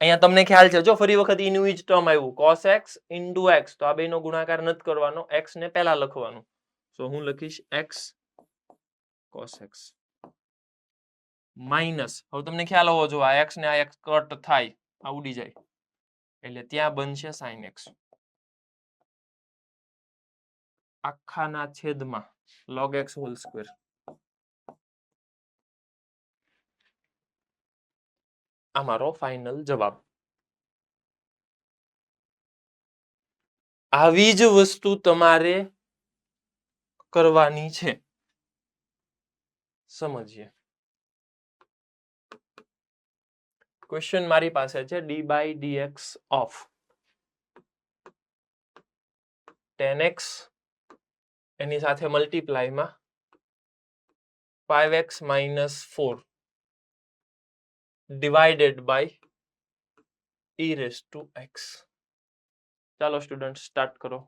અહીંયા તમને ખ્યાલ છે, જો ફરી વખત એનું જ ટર્મ આવ્યું, cos x into x, તો આ બેનો ગુણાકાર નથી કરવાનો, x ને પહેલા લખવાનું. સો હું લખીશ x cos x માઇનસ, હવે તમને ખ્યાલ હોવો જો આ x ને આ x કટ થાય, આ ઉડી જાય, એટલે ત્યાં બનશે sin x આખાના છેદમાં log x હોલ સ્ક્વેર. આ મારો ફાઇનલ જવાબ. આવી જ વસ્તુ તમારે કરવાની છે. સમજીએ. ક્વેશ્ચન મારી પાસે છે d by dx of tan x એની સાથે મલ્ટીપ્લાયમાં 5x minus 4 divided by e raised to x. ચાલો સ્ટુડન્ટ સ્ટાર્ટ કરો.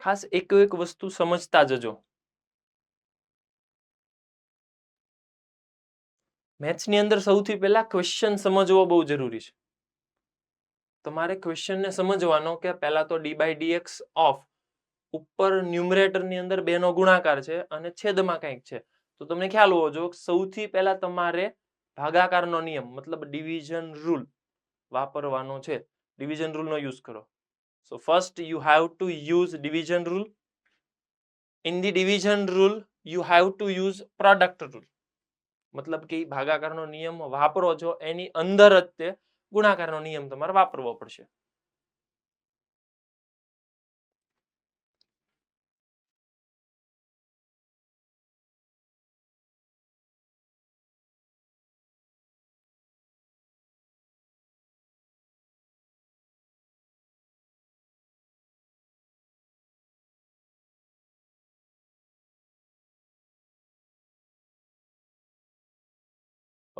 ખાસ એક વસ્તુ સમજતા જજો. મેથ્સની અંદર સૌથી પહેલા ક્વેશ્ચન સમજવો બહુ જરૂરી છે. તમારે ક્વેશ્ચનને સમજવાનો કે પહેલા તો d/dx ઓફ ઉપર ન્યુમરેટરની અંદર 2 નો ગુણાકાર છે અને છેદમાં કંઈક છે. તો તમને ખ્યાલ હોવો જોઈએ સૌથી પહેલા તમારે ભાગાકારનો નિયમ મતલબ ડિવિઝન રૂલ વાપરવાનો છે. ડિવિઝન રૂલનો યુઝ કરો. So first you have to use division rule. In the division rule you have to use product rule. મતલબ કે ભાગાકારનો નિયમ વાપરો છો એની અંદર જ તે ગુણાકારનો નિયમ તમારે વાપરવો પડશે.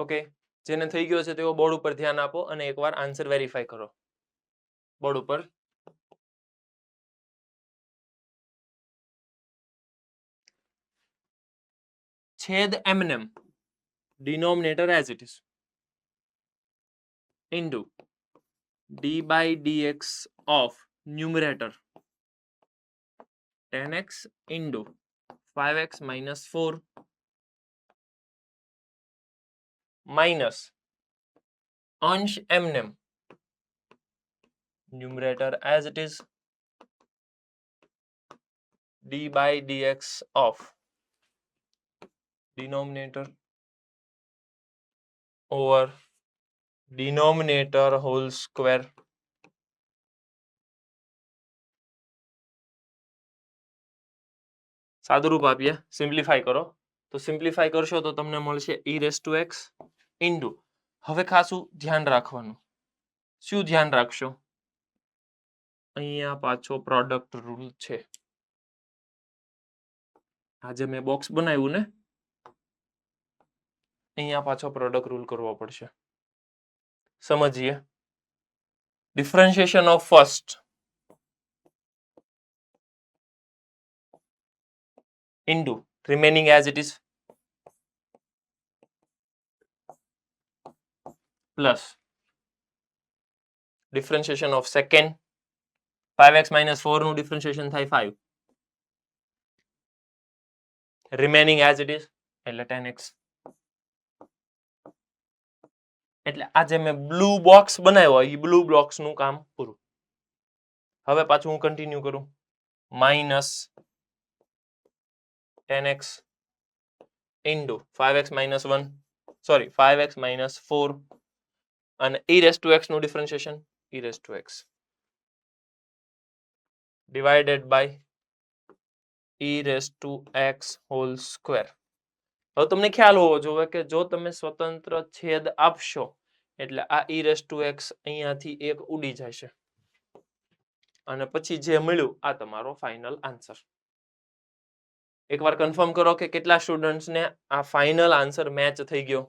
ઓકે, જેને થઈ ગયો છે તેઓ બોર્ડ ઉપર ધ્યાન આપો અને એકવાર આન્સર વેરીફાઈ કરો. બોર્ડ ઉપર છેદ એમનેમ denominator as it is into d/dx of numerator 10x into 5x minus 4 minus અંશ એમનેમ numerator as it is d/dx of denominator over denominator whole square સાદુરૂપ આપીએ, સિમ્પ્લિફાઈ કરો. તો સિમ્પ્લિફાઈ કરશો તો તમને મળશે e⁻x ઇન્ટુ, હવે ખાસું ધ્યાન રાખવાનું. શું ધ્યાન રાખશો? અહીંયા પાછો પ્રોડક્ટ રૂલ છે. આજે મેં બોક્સ બનાવ્યું ને, અહીંયા પાછો પ્રોડક્ટ રૂલ કરવો પડશે. સમજીએ. Differentiation of first into remaining as it is plus differentiation of second 5x minus 4 નું differentiation થાય 5 remaining as it is એટલે 10x. એટલે આજે મેં બ્લુ બોક્સ બનાવ્યો એ બ્લુ બોક્સ નું કામ પૂરું. હવે પાછું હું કન્ટિન્યુ કરું. Minus 10x into 5x minus 1 sorry 5x minus 4 અને e⁻x નું differentiation e⁻x divided by e⁻x whole square. હવે તમને ખ્યાલ હોવો જોઈએ કે જો તમે સ્વતંત્ર છેદ આપશો એટલે આ e⁻x અહીંયાથી એક ઉડી જશે અને પછી જે મળ્યું આ તમારો ફાઇનલ આન્સર. એકવાર કન્ફર્મ કરો કે કેટલા સ્ટુડન્ટ્સને આ ફાઇનલ આન્સર મેચ થઈ ગયો.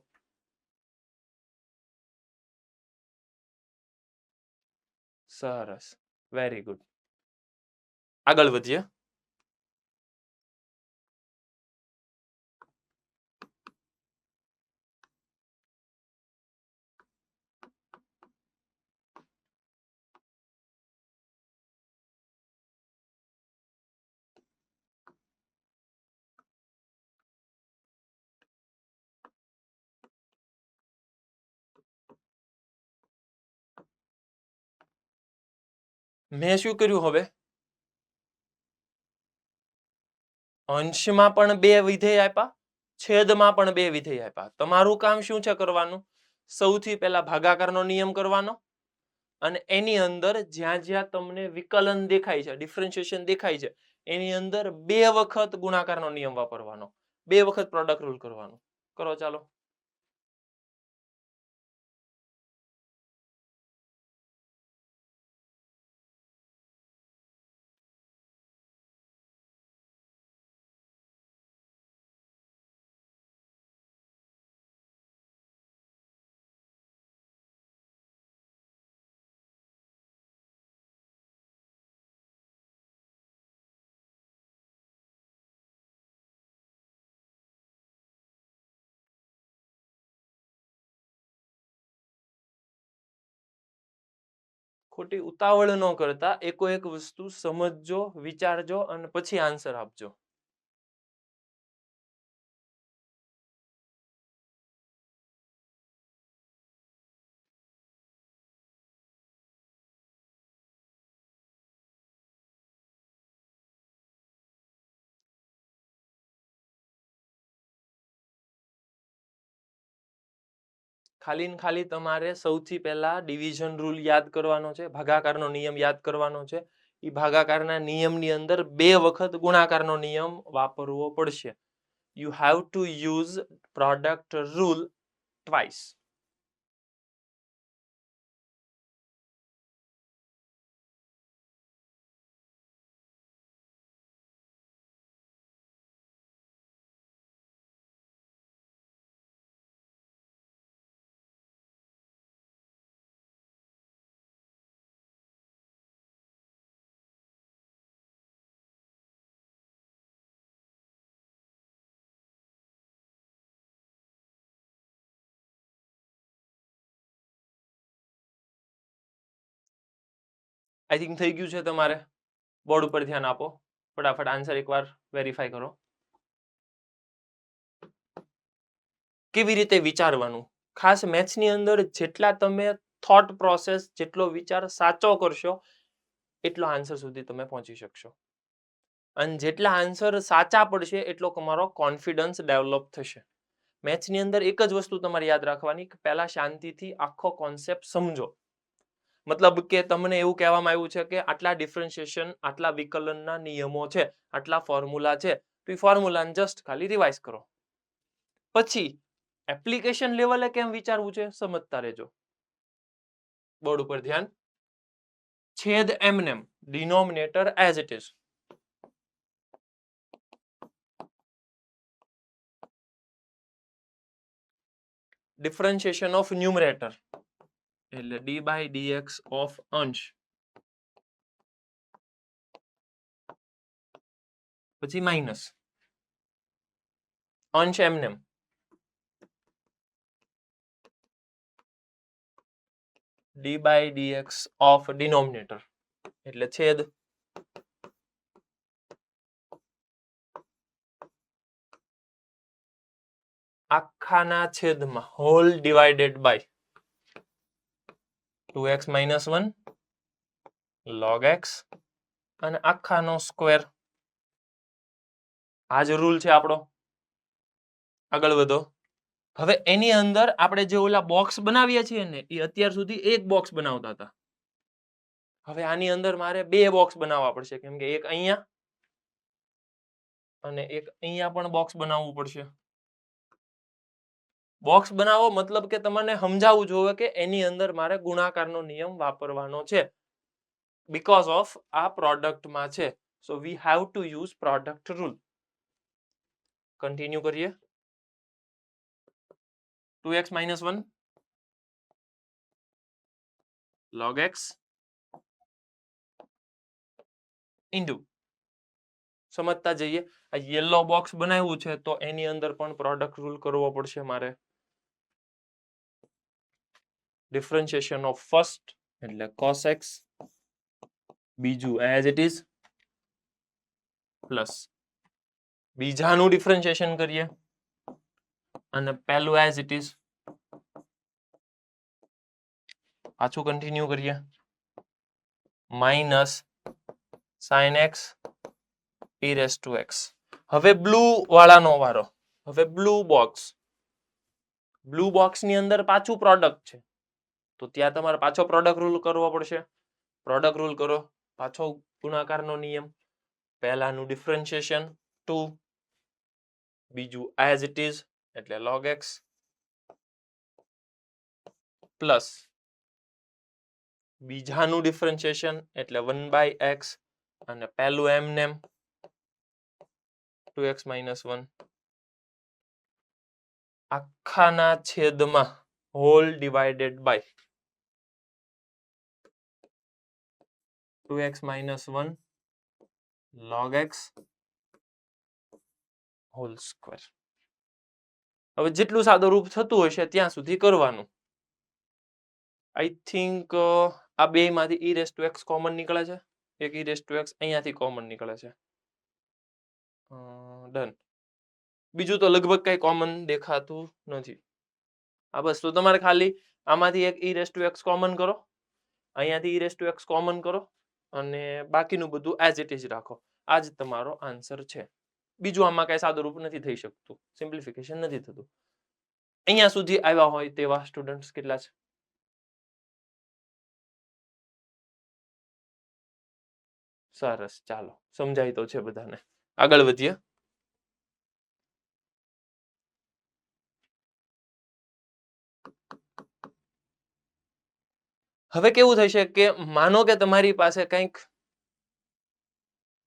સરસ, વેરી ગુડ. આગળ વધીએ. મેં શું કર્યું? હવે અંશમાં પણ 2 વિધેય આપ્યા, છેદમાં પણ 2 વિધેય આપ્યા. તમારું કામ શું છે કરવાનું? સૌથી પહેલા ભાગાકારનો નિયમ કરવાનો અને એની અંદર જ્યાં જ્યાં તમને વિકલન દેખાય છે, ડિફરન્શિએશન દેખાય છે, એની અંદર 2 વખત ગુણાકારનો નિયમ વાપરવાનો, 2 વખત પ્રોડક્ટ રૂલ કરવાનો. કરો ચાલો. ખોટી ઉતાવળ ન કરતા એકો એક વસ્તુ સમજજો, વિચારજો અને પછી આન્સર આપજો. ખાલી ને ખાલી તમારે સૌથી પહેલા ડિવિઝન રૂલ યાદ કરવાનો છે, ભાગાકારનો નિયમ યાદ કરવાનો છે. એ ભાગાકારના નિયમની અંદર 2 વખત ગુણાકારનો નિયમ વાપરવો પડશે. You have to use product rule twice. I think થઈ ગયું છે તમારે. બોર્ડ ઉપર ધ્યાન આપો, ફટાફટ આન્સર એકવાર વેરીફાઈ કરો. કેવી રીતે વિચારવાનું? ખાસ મેથ્સની અંદર જેટલા તમે થોટ પ્રોસેસ, જેટલો વિચાર સાચો કરશો એટલો આન્સર સુધી તમે પહોંચી શકશો. અને જેટલા આન્સર સાચા પડશે એટલો તમારો કોન્ફિડન્સ ડેવલપ થશે. મેથ્સની અંદર એક જ વસ્તુ તમારે યાદ રાખવાની કે પહેલા શાંતિથી આખો કોન્સેપ્ટ સમજો. મતલબ કે તમને એવું કહેવામાં આવ્યું છે કે આટલા ડિફરન્શિએશન, આટલા વિકલનના નિયમો છે, આટલા ફોર્મ્યુલા છે, તો એ ફોર્મ્યુલાને જસ્ટ ખાલી રિવાઇઝ કરો. પછી એપ્લિકેશન લેવલે કેમ વિચારવું છે સમજતા રહેજો. બોર્ડ ઉપર ધ્યાન. છેદ એમનેમ, denominator as it is. Differentiation of numerator એટલે d/dx ઓફ અંશ. પછી માઇનસ અંશ એમનેમ, d/dx ઓફ ડિનોમિનેટર એટલે છેદ. આખાના છેદમાં whole divided by 2x - 1 log x અને આખાનો સ્ક્વેર. આ જ રૂલ છે આપણો. આગળ વધો. હવે એની અંદર આપણે જે ઓલા બોક્સ બનાવીએ છીએ ને એ અત્યાર સુધી એક બોક્સ બનાવતા હતા. હવે આની અંદર મારે 2 બોક્સ બનાવવા પડશે, કેમ કે એક અહીંયા અને એક અહીંયા પણ બોક્સ બનાવવું પડશે. બોક્સ બનાવો મતલબ કે તમને સમજાવવું જોઈએ કે એની અંદર મારે ગુણાકારનો નિયમ વાપરવાનો છે, બીકોઝ ઓફ આ પ્રોડક્ટમાં છે. So we have to use product rule. Continue કરીએ. 2x - 1 log x into. સમજતા જઈએ. આ યેલો બોક્સ બનાવ્યું છે તો એની અંદર પણ પ્રોડક્ટ રૂલ કરવો પડશે મારે. ડિફરન્શિએશન ઓફ ફર્સ્ટ એટલે cos x, બીજું એઝ ઇટ ઇઝ, પ્લસ બીજાનું ડિફરન્શિએશન કરીએ અને પહેલું એઝ ઇટ ઇઝ. પાછું કન્ટિન્યુ કરીએ. Minus sin x e raised to x. હવે બ્લુ વાળાનો વારો. હવે બ્લુ બોક્સ. બ્લુ બોક્સની અંદર પાછું પ્રોડક્ટ છે તો ત્યાં તમારે પાછો પ્રોડક્ટ રૂલ કરવો પડશે. પ્રોડક્ટ રૂલ કરો, પાછો ગુણાકારનો નિયમ. પહેલાનું ડિફરન્શિએશન 2, બીજું એઝ ઇટ ઇઝ એટલે log x, પ્લસ બીજાનું ડિફરન્શિએશન એટલે 1/x અને પહેલું એમનેમ 2x - 1 આખાના છેદમાં whole divided by 2x - 1 log x whole square. હવે જેટલું સાદું રૂપ થતું હશે ત્યાં સુધી કરવાનું. આઈ થિંક આ બેયમાંથી e raise to x common નીકળે છે, એક e રેઝ ટુ x અહીંયાથી કોમન નીકળે છે. ડન. બીજું તો લગભગ કઈ કોમન દેખાતું નથી. આ બસ. તો તમારે ખાલી આમાંથી એક e raise to x common કરો, અહીંયાથી e raise to x common કરો અને બાકીનું બધું એઝ ઇટ ઇઝ રાખો. આ જ તમારો આન્સર છે. બીજું આમાં કઈ સાદુરૂપ નથી થઈ શકતું, સિમ્પ્લિફિકેશન નથી થતું. અહીંયા સુધી આવ્યા હોય તેવા સ્ટુડન્ટ્સ કેટલા છે? સરસ, ચાલો સમજાય તો છે બધાને. આગળ વધીએ. હવે કેવું થશે કે માનો કે તમારી પાસે કંઈક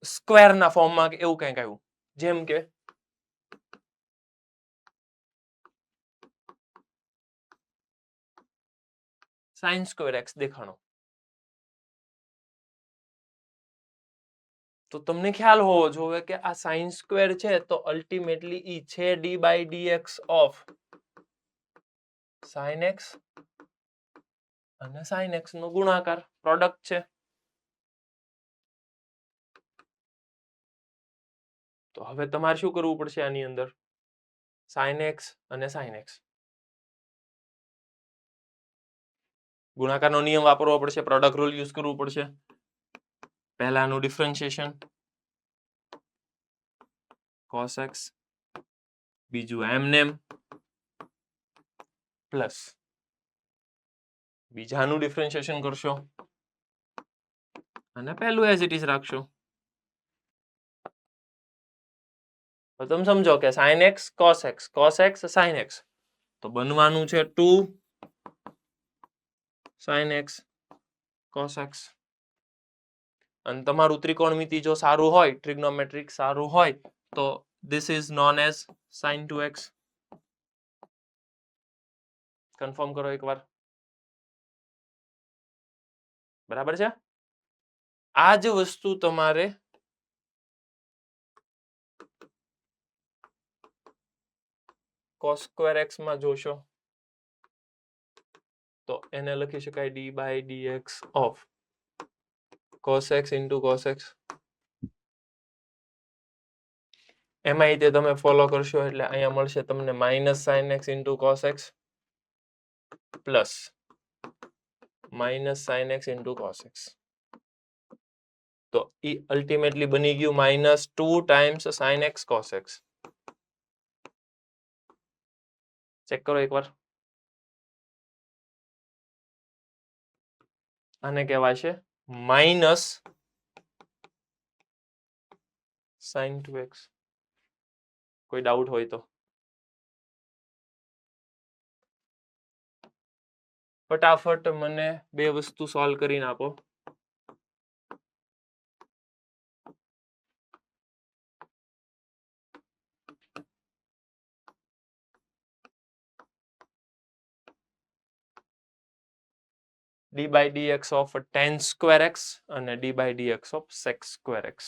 સ્ક્વેરના ફોર્મમાં એવું કંઈક આવ્યું, જેમ કે sin સ્ક્વેર x દેખાણો. તો તમને ખ્યાલ હોવો જોઈએ કે આ sin સ્ક્વેર છે તો અલ્ટિમેટલી ઈ છે d by dx of sin x અને sin x નો ગુણાકાર, પ્રોડક્ટ છે. તો હવે તમારે શું કરવું પડશે આની અંદર? sin x અને sin x ગુણાકારનો નિયમ વાપરવો પડશે, પ્રોડક્ટ રૂલ યુઝ કરવું પડશે. પહેલાનું ડિફરન્શિએશન cos x, બીજું એમનેમ પ્લસ બીજાનું ડિફરન્શિએશન કરશો અને પહેલું એઝ ઇટ ઇઝ રાખશો. તો તમે સમજો કે sin x cos x sin x, તો બનવાનું છે 2 sin x cos x. અને તમારું ત્રિકોણમિતિ જો સારું હોય, ટ્રિગ્નોમેટ્રિક સારું હોય, તો this is known as sin 2x. Confirm કરો એકવાર. બરાબર છે? આ જ વસ્તુ તમારે cos સ્ક્વેર x માં જોશો તો એને લખી શકાય d by dx of cos x into cos x. એમાં તે તમે ફોલો કરશો એટલે અહીંયા મળશે તમને minus sin x into cos x plus minus sin x into cos x. તો ઈ અલ્ટિમેટલી બની ગયું -2 times sin x cos x. Check કરો એકવાર. આને કહેવાય છે માઇનસ sin 2x. કોઈ ડાઉટ હોય તો ફટાફટ મને બે વસ્તુ સોલ્વ કરીને આપો. d by dx of tan square x અને d by dx of sec square x.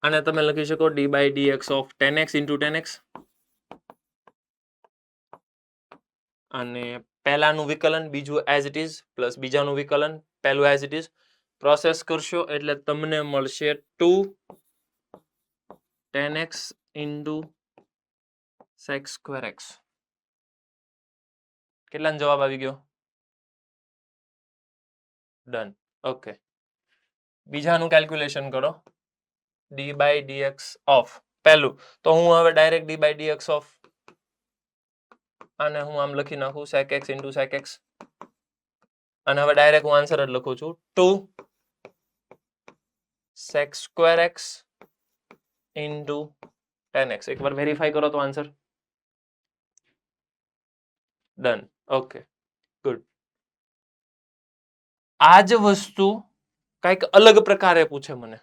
આને તમે લખી શકો d by dx of 10x into 10x. અને પહેલાનું વિકલન બીજું એઝ ઇટ ઇઝ પ્લસ બીજાનું વિકલન પહેલું એઝ ઇટ ઇઝ પ્રોસેસ કરશો એટલે તમને મળશે 2 10x into sec square x. કેટલાનો જવાબ આવી ગયો? ડન. ઓકે, બીજાનું કેલ્ક્યુલેશન કરો. ડી બાય ડીએક્સ ઓફ પહેલું તો હું હવે direct d by dx of આને હું આમ લખી નાખું sec x into sec x. અને હવે ડાયરેક્ટ હું આન્સર જ લખું છું 2 sec square x into 10x. એકવાર વેરીફાઈ કરો તો આન્સર. ડન. Okay, good. આ જ વસ્તુ કંઈક અલગ પ્રકારે પૂછે મને,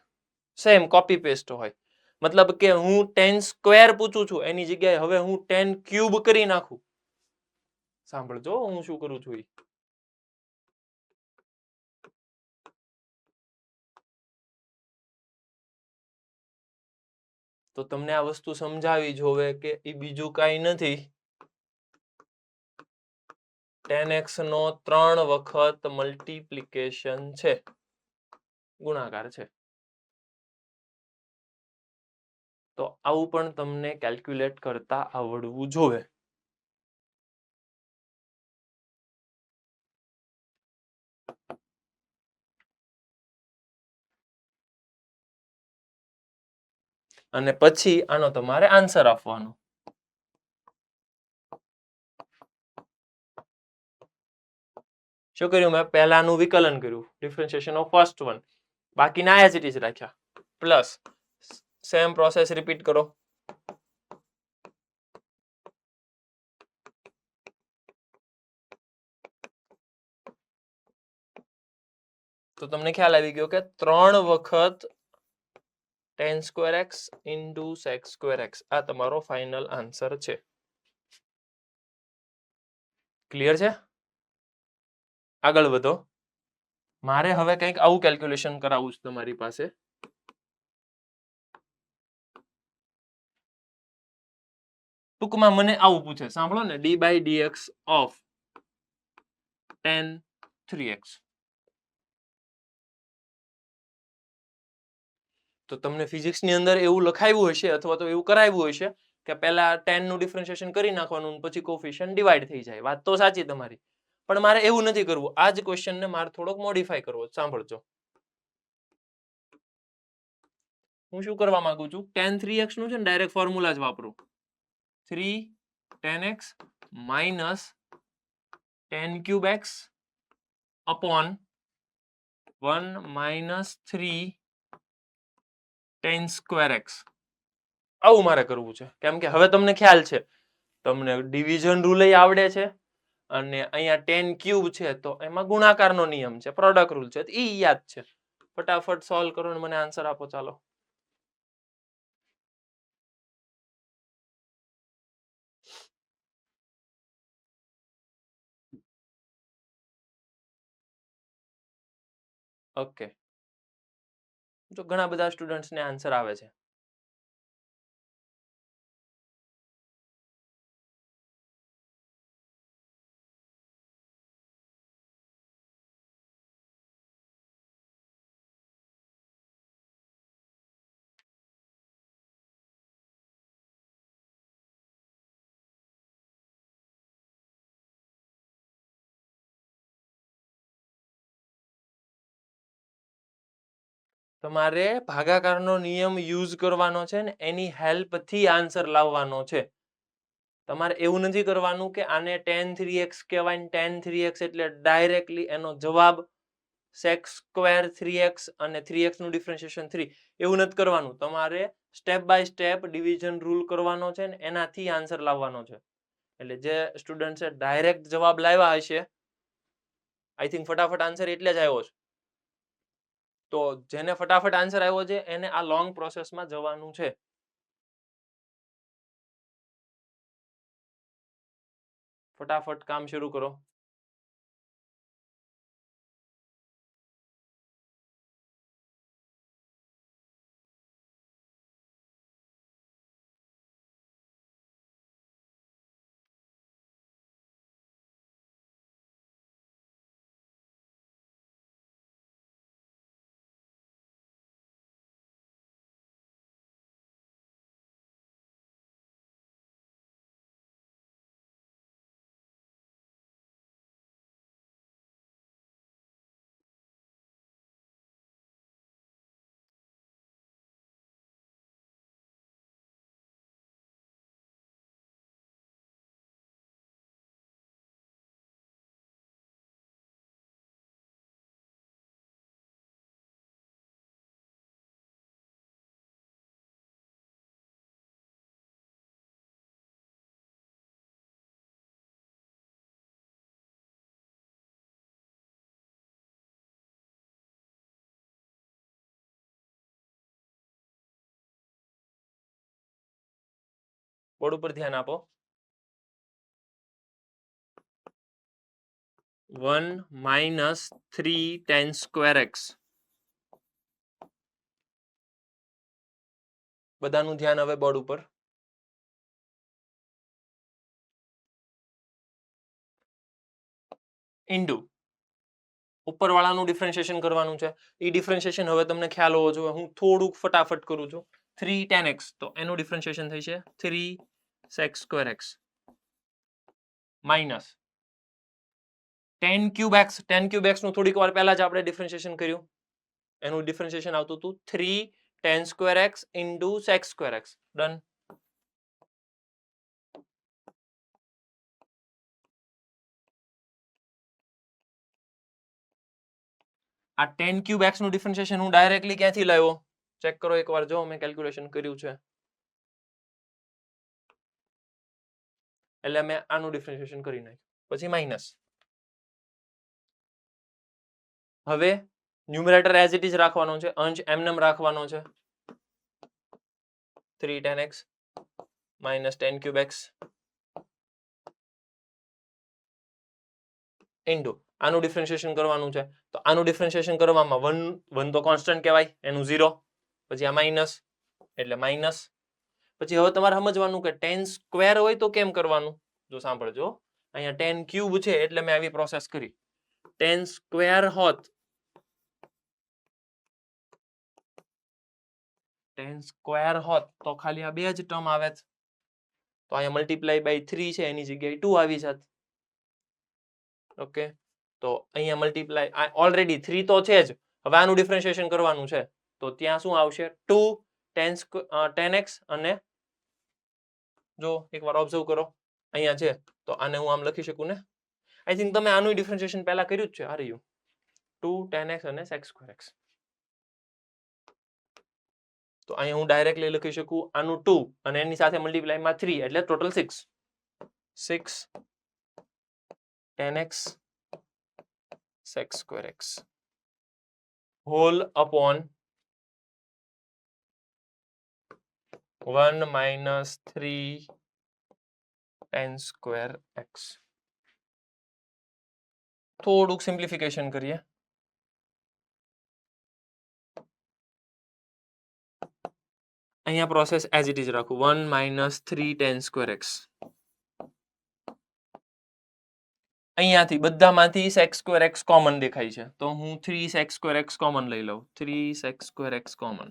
સેમ કોપી પેસ્ટ હોય, મતલબ કે હું 10 સ્ક્વેર પૂછું છું એની જગ્યાએ હવે હું 10 ક્યુબ કરી નાખું. સાંભળજો હું શું કરું છું. તો તમને આ વસ્તુ સમજાવી જોવે કે એ બીજું કાંઈ નથી, 10x નો 3 વખત મલ્ટીપ્લિકેશન છે, ગુણાકાર છે. તો આવું પણ તમને કેલ્ક્યુલેટ કરતા આવડવું જોઈએ. અને પછી આનો તમારે આન્સર આપવાનો. શું કર્યું મેં? પહેલાનું વિકલન કર્યું, ડિફરન્શિએશન ઓફ ફર્સ્ટ વન, બાકીના એઝ ઇટ ઇઝ રાખ્યા, પ્લસ સેમ પ્રોસેસ રિપીટ કરો. તો તમને ખ્યાલ આવી ગયો કે 3 વખત 10 square x into sec square x આ તમારો ફાઇનલ આન્સર છે. ક્લિયર છે? આગળ વધો. મારે હવે કંઈક આવું કેલ્ક્યુલેશન કરાવવું છે તમારી પાસે. ટૂંકમાં મને આવું પૂછે, સાંભળો ને, D by dx of 10 3x. તો તમને ફિઝિક્સની અંદર એવું લખાયું હશે અથવા તો એવું કરાવ્યું હશે કે પહેલા 10 નું ડિફરન્શિએશન કરી નાખવાનું પછી કોફિશિયન્ટ ડિવાઈડ થઈ જાય. વાત તો સાચી તમારી, પણ મારે એવું નથી કરવું. આ જ ક્વેશ્ચનને મારે થોડોક મોડિફાઈ કરવો. સાંભળજો, હું શું કરવા માંગુ છું, 10 3x નું છે ને ડાયરેક્ટ ફોર્મ્યુલા જ વાપરું. 3 10x minus 10 cube x upon 1 minus 3 10 square x. આવું મારે કરવું છે, કેમ કે હવે તમને ખ્યાલ છે, તમને ડિવિઝન રૂલ આવડે છે અને અહીંયા 10 ક્યુબ છે તો એમાં ગુણાકારનો નિયમ છે, પ્રોડક્ટ રૂલ છે, એ યાદ છે. ફટાફટ સોલ્વ કરો અને મને આન્સર આપો. ચાલો. ઓકે, તો ઘણા બધા સ્ટુડન્ટ્સને આન્સર આવે છે. તમારે ભાગાકારનો નિયમ યુઝ કરવાનો છે ને એની હેલ્પથી આન્સર લાવવાનો છે. તમારે એવું નથી કરવાનું કે આને 10 3x કહેવાય, 10 3x એટલે ડાયરેક્ટલી એનો જવાબ sec સ્ક્વેર 3x અને 3x નું ડિફરન્શિએશન 3, એવું નથી કરવાનું. તમારે step by step division rule કરવાનો છે ને એનાથી આન્સર લાવવાનો છે. એટલે જે સ્ટુડન્ટ્સે ડાયરેક્ટ જવાબ લાવ્યા હશે, આઈ થિંક ફટાફટ આન્સર એટલે જ આવ્યો છે. તો જેને ફટાફટ આન્સર આવ્યો છે એને આ લોંગ પ્રોસેસમાં જવાનું છે. ફટાફટ કામ શરૂ કરો. બોર્ડ ઉપર ધ્યાન આપો. 1 minus 3 tan square x. બધાનું ધ્યાન હવે બોર્ડ ઉપર. ઇન્ટુ ઉપરવાળાનું ડિફરન્શિએશન કરવાનું છે. એ ડિફરન્શિએશન હવે તમને ખ્યાલ હોવો જોઈએ. હું થોડુંક ફટાફટ કરું છું. 3 tan x તો એનું ડિફરન્શિએશન થશે 3 sec square x minus tan cube x. tan cube x નું થોડીક વાર પહેલા જ આપણે ડિફરન્શિએશન કર્યું. એનું ડિફરન્શિએશન આવતું હતું 3 tan square x into sec square x. Done. આ tan cube x નું ડિફરન્શિએશન હું ડાયરેક્ટલી ક્યાંથી લાવ્યો? ચેક કરો એકવાર, જો મેં કેલ્ક્યુલેશન કર્યું છે. એટલે મેં આનું ડિફરન્શિએશન કરી નાખ્યું. પછી માઇનસ. હવે ન્યુમરેટર એઝ ઇટ ઇઝ રાખવાનો છે, અંશ એમનેમ રાખવાનો છે. 3 tan x minus tan cube x into આનું ડિફરન્શિએશન કરવાનું છે. તો આનું ડિફરન્શિએશન કરવામાં 1 તો કોન્સ્ટન્ટ કહેવાય, એનું 0. પછી આ માઇનસ એટલે માઇનસ. પછી હવે તમારે સમજવાનું કે tan સ્ક્વેર હોય તો કેમ કરવાનું. જો સાંભળજો, અહીંયા tan ક્યુબ છે એટલે મેં આવી પ્રોસેસ કરી. tan સ્ક્વેર હોત, tan સ્ક્વેર હોત તો ખાલી આ બે જ ટર્મ આવે. તો અહીંયા મલ્ટીપ્લાય બાય 3 છે, એની જગ્યાએ 2 આવી જાત. ઓકે, તો અહીંયા મલ્ટીપ્લાય ઓલરેડી 3 તો છે જ. હવે આનું ડિફરન્શિએશન કરવાનું છે. તો ત્યાં શું આવશે? 2 tan x અને જો એકવાર ઓબ્ઝર્વ કરો અહીંયા છે તો આને હું આમ લખી શકું ને. આઈ થિંક તમે આનું ડિફરન્શિએશન પહેલા કર્યું જ છે. આ રહ્યું 2 tan x અને sec square x. તો અહીંયા હું ડાયરેક્ટલી લખી શકું આનું 2 અને એની સાથે મલ્ટીપ્લાયમાં 3 એટલે total 6 tan x sec square x whole upon 1 minus 3 tan square x. થોડુંક સિમ્પ્લિફિકેશન કરીએ. અહીંયા પ્રોસેસ એઝ ઇટ ઇઝ રાખું. 1 minus 3 tan square x. અહીંયાથી બધામાંથી sec square x કોમન દેખાય છે તો હું 3 sec square x કોમન લઈ લઉં. 3 sec square x common.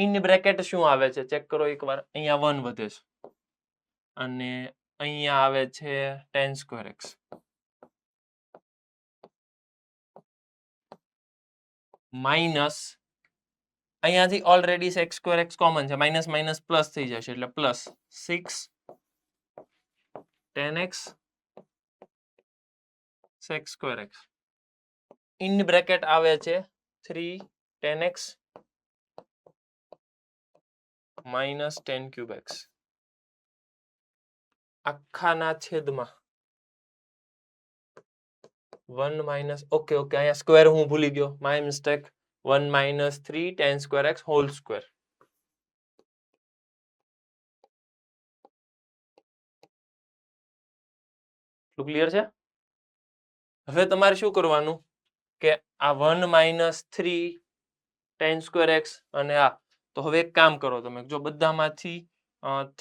In bracket શું આવે છે ચેક કરો એકવાર. અહીંયા 1 વધે છે અને અહીંયા આવે છે tan square x માઇનસ અહીંયાથી already sec square x common છે, માઇનસ માઇનસ પ્લસ થઈ જશે એટલે plus 6 tan x sec square x. In bracket આવે છે 3 tan x minus tan cube x આખાના છેદમાં 1 minus ઓકે અહીંયા સ્ક્વેર હું ભૂલી ગયો, my mistake. 1 minus 3 tan square x whole square. Clear છે? હવે તમારે શું કરવાનું કે આ 1 minus 3 tan square x અને આ તો હવે એક કામ કરો તમે, જો બધામાંથી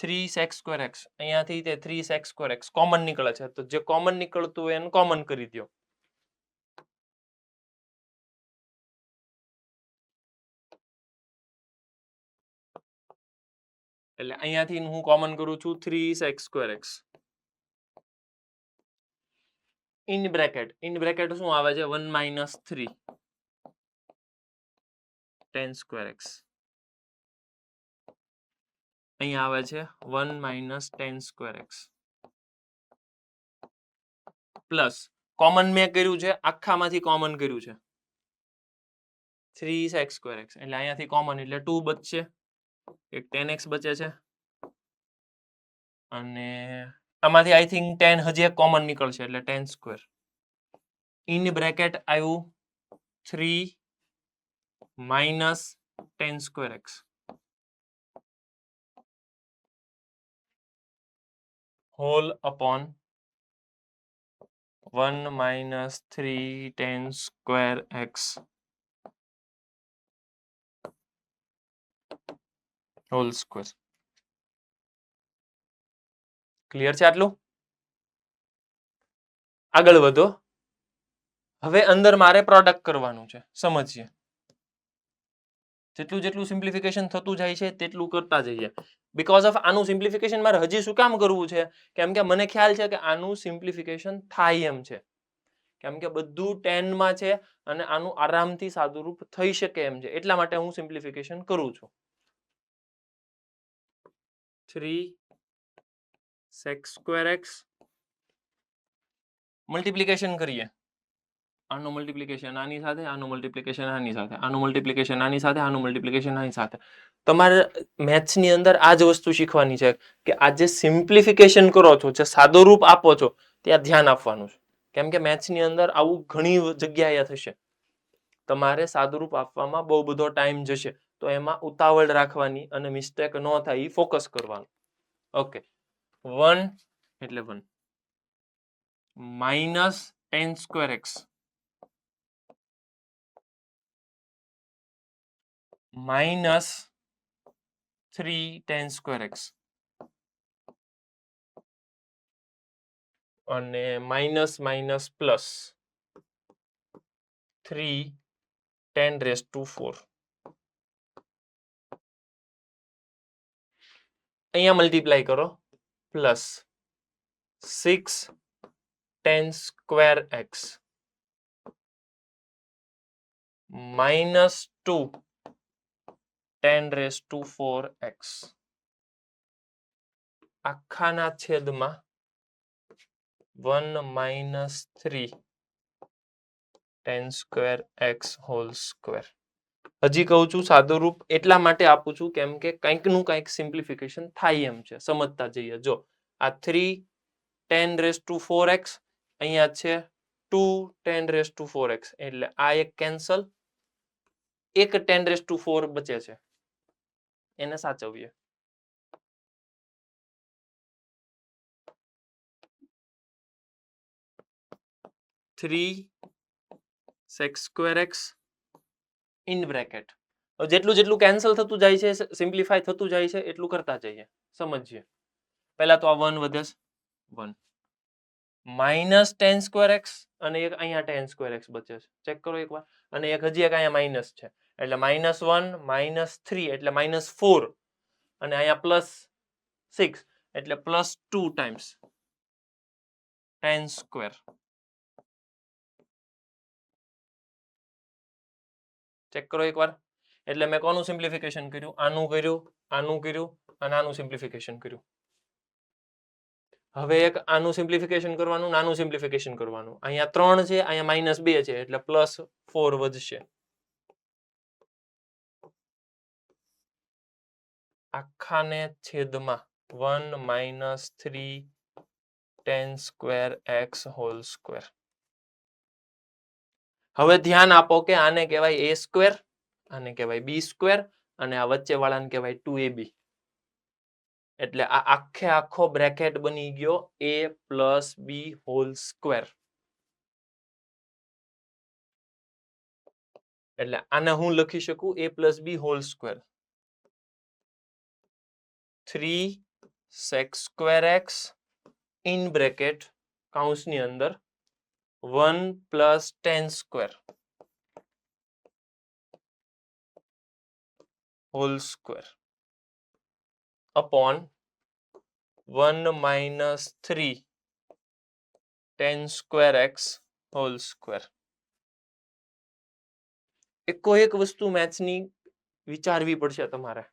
3 sec square x અહીંયાથી તે 3 sec square x કોમન નીકળે છે તો જે કોમન નીકળતું હોય એને કોમન કરી દો. એટલે અહીંયાથી હું કોમન કરું છું 3 sec square x. In bracket શું આવે છે? 1 minus 3 tan square x. અહીંયા આવે છે 1 minus tan square x plus common મેં કર્યું છે, આખામાંથી કોમન કર્યું છે 3 sec square x એટલે અહીંયાથી કોમન એટલે 2 બચશે, એક tan x બચે છે અને આમાંથી આઈ થિંક 10 હજી એક કોમન નીકળશે એટલે tan સ્ક્વેર. ઇન બ્રેકેટ આવ્યું 3 minus tan square x whole upon 1 minus 3 tan square x whole square. Clear છે આટલું? આગળ વધો. હવે અંદર મારે પ્રોડક્ટ કરવાનું છે, સમજીએ. જેટલું જેટલું સિમ્પ્લિફિકેશન થતું જાય છે તેટલું કરતા જઈએ. બીકોઝ ઓફ આનું સિમ્પ્લિફિકેશન મારે હજી શું કામ કરવું છે? કેમ કે મને ખ્યાલ છે કે આનું સિમ્પ્લિફિકેશન થાય એમ છે. કેમ કે બધું 10 માં છે અને આનું આરામથી સાદુરૂપ થઈ શકે એમ છે. એટલા માટે હું સિમ્પ્લિફિકેશન કરું છું. 3 sec square x મલ્ટીપ્લિકેશન કરીએ. આનું મલ્ટીપ્લિકેશન આની સાથે, આનું મલ્ટીપ્લિકેશન આની સાથે, આનું મલ્ટીપ્લિકેશન આની સાથે, આનું મલ્ટીપ્લિકેશન આની સાથે. તમારે મેથ્સની અંદર આ જ વસ્તુ શીખવાની છે કે આ જે સિમ્પ્લિફિકેશન કરો છો, જે સાદો રૂપ આપો છો, ત્યાં ધ્યાન આપવાનું છે. કેમ કે મેથ્સની અંદર આવું ઘણી જગ્યાએ થશે. તમારે સાદુરૂપ આપવામાં બહુ બધો ટાઈમ જશે. તો એમાં ઉતાવળ રાખવાની અને મિસ્ટેક ન થાય એ ફોકસ કરવાનું. ઓકે, 1 એટલે 1 minus tan square x minus 3 tan square x અને minus minus plus 3 10 raise to 4. અહીંયા મલ્ટીપ્લાય કરો plus 6 tan square x minus 2 10 raise to 4x આખાના છેદમાં 1 minus 3 tan square x whole square. હજી કહું છું સાદું રૂપ એટલા માટે આપું છું કેમ કે કંઈકનું કંઈક સિમ્પ્લિફિકેશન થાય એમ છે. સમજતા જઈએ. જો આ 3 10 રેઝ ટુ 4x અહીંયા છે 2 10 રેઝ ટુ 4x એટલે આ એક કેન્સલ, એક 10 રેઝ ટુ 4 બચે છે, એને સાચવીએ. Three sec square x in bracket. જેટલું જેટલું કેન્સલ થતું જાય છે, સિમ્પ્લિફાય થતું જાય છે, એટલું કરતા જઈએ. સમજીએ. પહેલા તો આ 1 વધે 1 માઇનસ tan સ્ક્વેર એક્સ અને એક અહીંયા tan સ્ક્વેર એક્સ બચે છે. ચેક કરો એકવાર. અને એક હજી એક અહીંયા માઇનસ છે એટલે -1 -3 એટલે -4 અને અહીંયા +6 એટલે +2 ટાઈમ્સ tan સ્ક્વેર. ચેક કરો એકવાર. એટલે મેં કોનું સિમ્પ્લિફિકેશન કર્યું? આનું કર્યું, આનું કર્યું અને આનું સિમ્પ્લિફિકેશન કર્યું. હવે એક આનું સિમ્પ્લિફિકેશન કરવાનું, આનું સિમ્પ્લિફિકેશન કરવાનું. અહીંયા 3 છે, અહીંયા -2 છે એટલે +4 વધશે. આખાને છેદમાં 1 minus 3 tan square x whole square. હવે ધ્યાન આપો કે આને કહેવાય a સ્ક્વેર, આને કહેવાય b સ્ક્વેર અને આ વચ્ચે વાળાને કહેવાય 2ab. એટલે આ આખે આખો બ્રેકેટ બની ગયો a plus b whole square. એટલે આને હું લખી શકું a plus b whole square. 3 sec square x in bracket કૌંસની અંદર 1 plus tan square whole square upon 1 minus 3 tan square x whole square. એકો એક વસ્તુ મેથ્સની વિચારવી પડશે તમારે.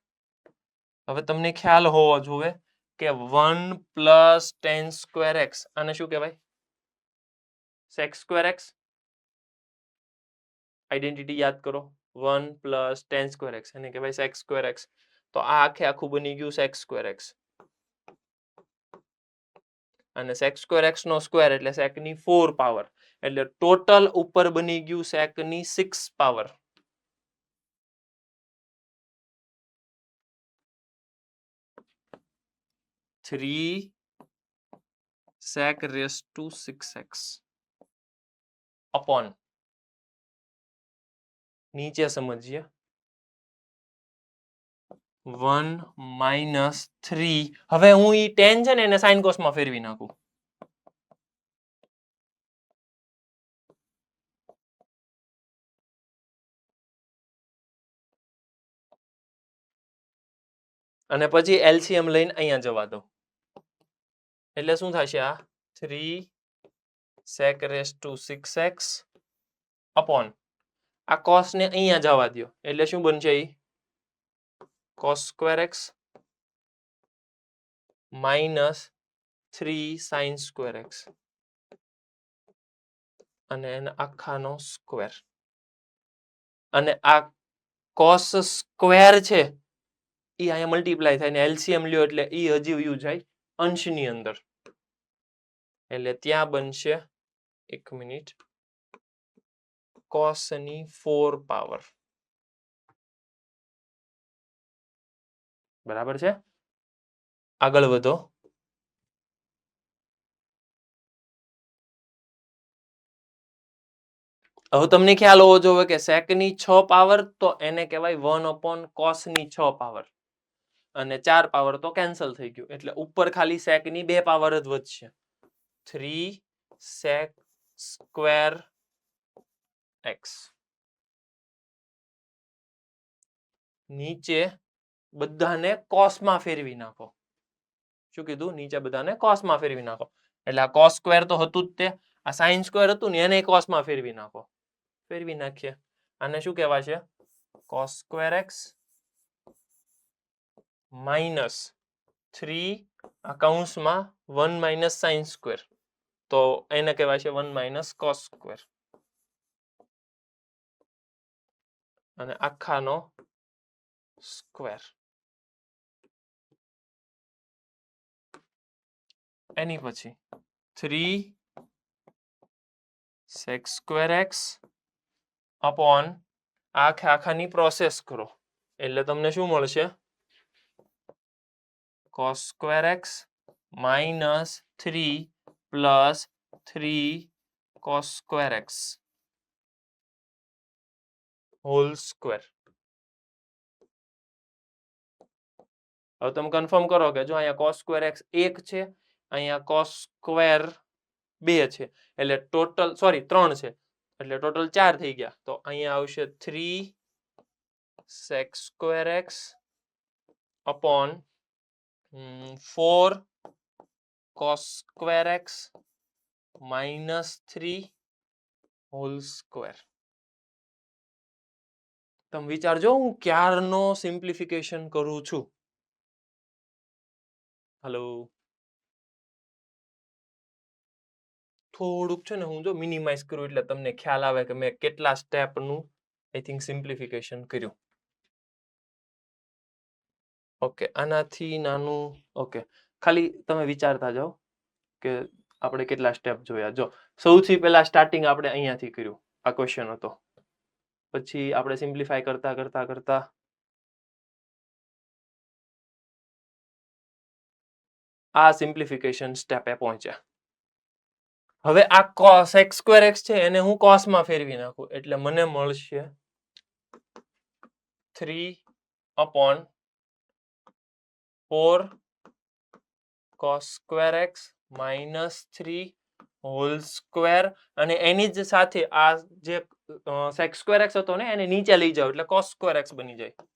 હવે તમને ખ્યાલ હોવો જોઈએ કે 1 પ્લસ tan સ્ક્વેર એક્સ આને શું કહેવાય? sec square x. આઈડેન્ટિટી યાદ કરો. 1 પ્લસ tan સ્ક્વેર એક્સ એને કહેવાય sec સ્ક્વેર એક્સ. તો આ આખે આખું બની ગયું sec સ્ક્વેર એક્સ. અને sec સ્ક્વેર એક્સ નો સ્ક્વેર એટલે sec ની 4 પાવર એટલે ટોટલ ઉપર બની ગયું sec ની 6 power. sec raised to 6x upon નીચે સમજીએ 1 minus 3 હવે હું ઈ 10 છે ને એને sin cos માં ફેરવી નાખું અને પછી LCM લઈને અહીંયા જવા દો એટલે શું થશે આ 3 sec raised to 6x upon આ cos ને અહીંયા જવા દો એટલે શું બનશે ઈ cos square x minus 3 sin square x અને એના આખાનો સ્ક્વેર અને આ cos સ્ક્વેર છે ઈ અહીંયા મલ્ટીપ્લાય થાય ને LCM લ્યો એટલે ઈ હજી વયું જાય અંશની અંદર એટલે ત્યાં બનશે એક મિનિટ cos ની 4 પાવર બરાબર છે આગળ વધો હવે તમને ખ્યાલ હોવો જોઈએ કે sec ની 6 પાવર તો એને કહેવાય 1 cos ની 6 પાવર અને 4 પાવર તો કેન્સલ થઈ ગયું એટલે ઉપર ખાલી sec ની 2 પાવર જ વધશે 3 sec square x નીચે બધાને cos માં ફેરવી નાખો શું કીધું નીચે બધાને cos માં ફેરવી નાખો એટલે આ cos સ્ક્વેર તો હતું જ તે આ sin સ્ક્વેર હતું ને એને cos માં ફેરવી નાખો ફેરવી નાખીએ આને શું કહેવાશે cos સ્ક્વેર x minus 3 આ કૌંસમાં 1 minus sin સ્ક્વેર તો એને કહેવાશે 1 minus cos સ્ક્વેર અને આખાનો સ્ક્વેર એની પછી 3 sec square x upon આખાની પ્રોસેસ કરો એટલે તમને શું મળશે cos square x minus 3 plus 3 cos square x whole square હવે તમે કન્ફર્મ કરો કે જો અહીંયા cos square x 1 છે અહીંયા cos square 2 છે એટલે ટોટલ 3 છે એટલે ટોટલ 4 થઈ ગયા તો અહીંયા આવશે 3 sec square x upon 4 cos square x minus 3 whole square તમે વિચારજો હું ક્યારનો સિમ્પ્લિફિકેશન કરું છું હેલો થોડુંક છે ને હું જો મિનિમાઇઝ કરું એટલે તમને ખ્યાલ આવે કે મેં કેટલા સ્ટેપનું આઈ થિંક સિમ્પ્લિફિકેશન કર્યું ઓકે આનાથી નાનું ઓકે ખાલી તમે વિચારતા જાઓ કે આપણે કેટલા સ્ટેપ જોયા જો સૌથી પહેલા સ્ટાર્ટિંગ આપણે અહીંયાથી કર્યું આ ક્વેશ્ચન હતો પછી આપણે સિમ્પ્લિફાય કરતા આ સિમ્પ્લિફિકેશન સ્ટેપે પહોંચ્યા હવે આ cos x square x છે એને હું cos માં ફેરવી નાખું એટલે મને મળશે 3 upon 4 cos square x minus 3 whole square અને એની જ સાથે આ જે sec square x હતો ને એને નીચે લઈ જાઓ એટલે cos square x બની જાય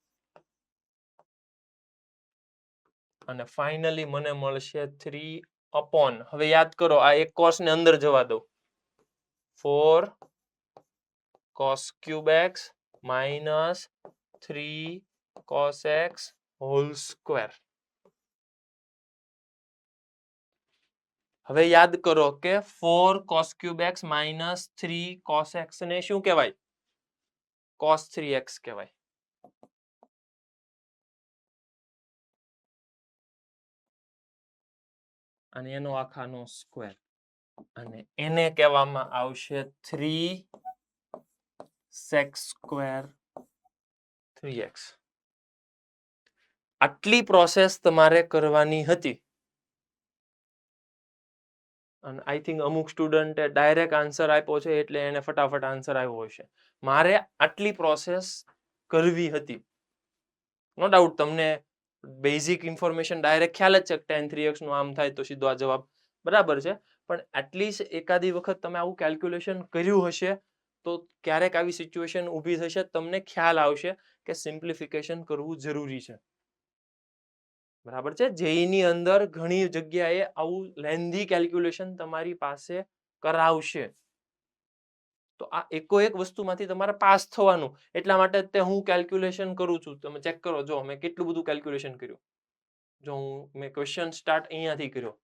અને ફાઇનલી મને મળશે 3 upon હવે યાદ કરો આ એક cos ને અંદર જવા દો 4 cos cube x minus 3 cos x whole square હવે યાદ કરો કે 4 cos cube x minus 3 cos x ને શું કહેવાય cos 3x કહેવાય અને એનો આખાનો સ્ક્વેર અને એને કહેવામાં આવશે 3 sec square 3x આટલી પ્રોસેસ તમારે કરવાની હતી અને આઈ થિંક અમુક સ્ટુડન્ટે ડાયરેક્ટ આન્સર આપ્યો છે એટલે એને ફટાફટ આન્સર આવ્યો હશે. મારે આટલી પ્રોસેસ કરવી હતી. નો ડાઉટ તમને બેઝિક ઇન્ફોર્મેશન ડાયરેક્ટ ખ્યાલ જ છે કે tan 3x નું આમ થાય તો સીધો આ જવાબ બરાબર છે, પણ એટલીસ્ટ એકાદી વખત તમે આવું કેલ્ક્યુલેશન કર્યું હશે તો ક્યારેક આવી સિચ્યુએશન ઊભી થશે, તમને ખ્યાલ આવશે કે સિમ્પ્લિફિકેશન કરવું જરૂરી છે. બરાબર છે. જેઈની અંદર ઘણી જગ્યાએ આવું લેન્ધી કેલ્ક્યુલેશન તમારી પાસે કરાવશે. તો આ એકો એક વસ્તુમાંથી તમારે પાસ થવાનું, એટલા માટે તે હું કેલ્ક્યુલેશન કરું છું. તમે ચેક કરો, જો મેં કેટલું બધું કેલ્ક્યુલેશન કર્યું. જો મેં ક્વેશ્ચન સ્ટાર્ટ અહીંયાથી કર્યો.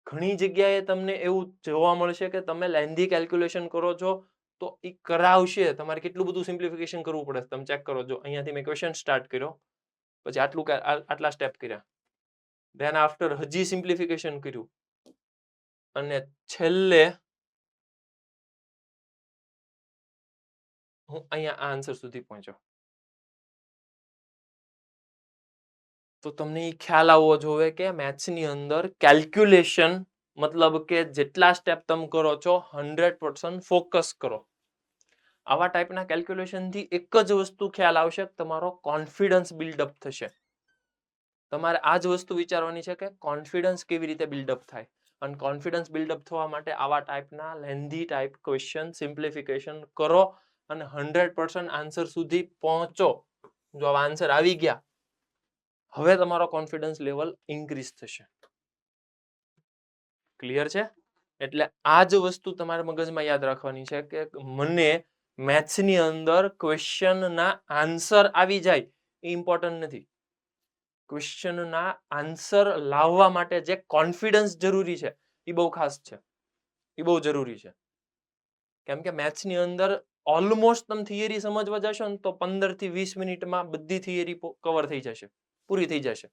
ઘણી જગ્યાએ તમને એવું જોવા મળશે કે તમે લેન્ધી કેલ્ક્યુલેશન કરો છો તો એ કરાવશે. તમારે કેટલું બધું સિમ્પ્લિફિકેશન કરવું પડે તમે ચેક કરો. જો અહીંયાથી મેં ક્વેશ્ચન સ્ટાર્ટ કર્યો, પછી આટલા સ્ટેપ કર્યા, ધેન આફ્ટર હજી સિમ્પ્લિફિકેશન કર્યું, અને છેલ્લે હું અહીંયા આ આન્સર સુધી પહોંચ્યો. તો તમને એ ખ્યાલ આવવો જોઈએ કે મેથ્સની અંદર કેલ્ક્યુલેશન મતલબ કે જેટલા સ્ટેપ તમે કરો છો 100% ફોકસ કરો. આવા ટાઈપના કેલ્ક્યુલેશનથી એક જ વસ્તુ ખ્યાલ આવશે કે તમારો કોન્ફિડન્સ બિલ્ડઅપ થશે. તમારે આ જ વસ્તુ વિચારવાની છે કે કોન્ફિડન્સ કેવી રીતે બિલ્ડઅપ થાય, અને કોન્ફિડન્સ બિલ્ડઅપ થવા માટે આવા ટાઈપના લેન્ધી ટાઈપ ક્વેશ્ચન સિમ્પ્લિફિકેશન કરો અને 100% આન્સર સુધી પહોંચો. જો આન્સર આવી ગયા, હવે તમારો કોન્ફિડન્સ લેવલ ઇન્ક્રીઝ થશે. ક્લિયર છે? એટલે આ જ વસ્તુ તમારે મગજમાં યાદ રાખવાની છે કે મને મેથ્સની અંદર ક્વેશ્ચનના આન્સર આવી જાય એ ઇમ્પોર્ટન્ટ નથી. ક્વેશ્ચનના આન્સર લાવવા માટે જે કોન્ફિડન્સ જરૂરી છે એ બહુ ખાસ છે, એ બહુ જરૂરી છે. કેમ કે મેથ્સની અંદર ઓલમોસ્ટ તમે થિયરી સમજવા જશો ને તો 15 થી 20 મિનિટમાં બધી થિયરી કવર થઈ જશે, પૂરી થઈ જશે.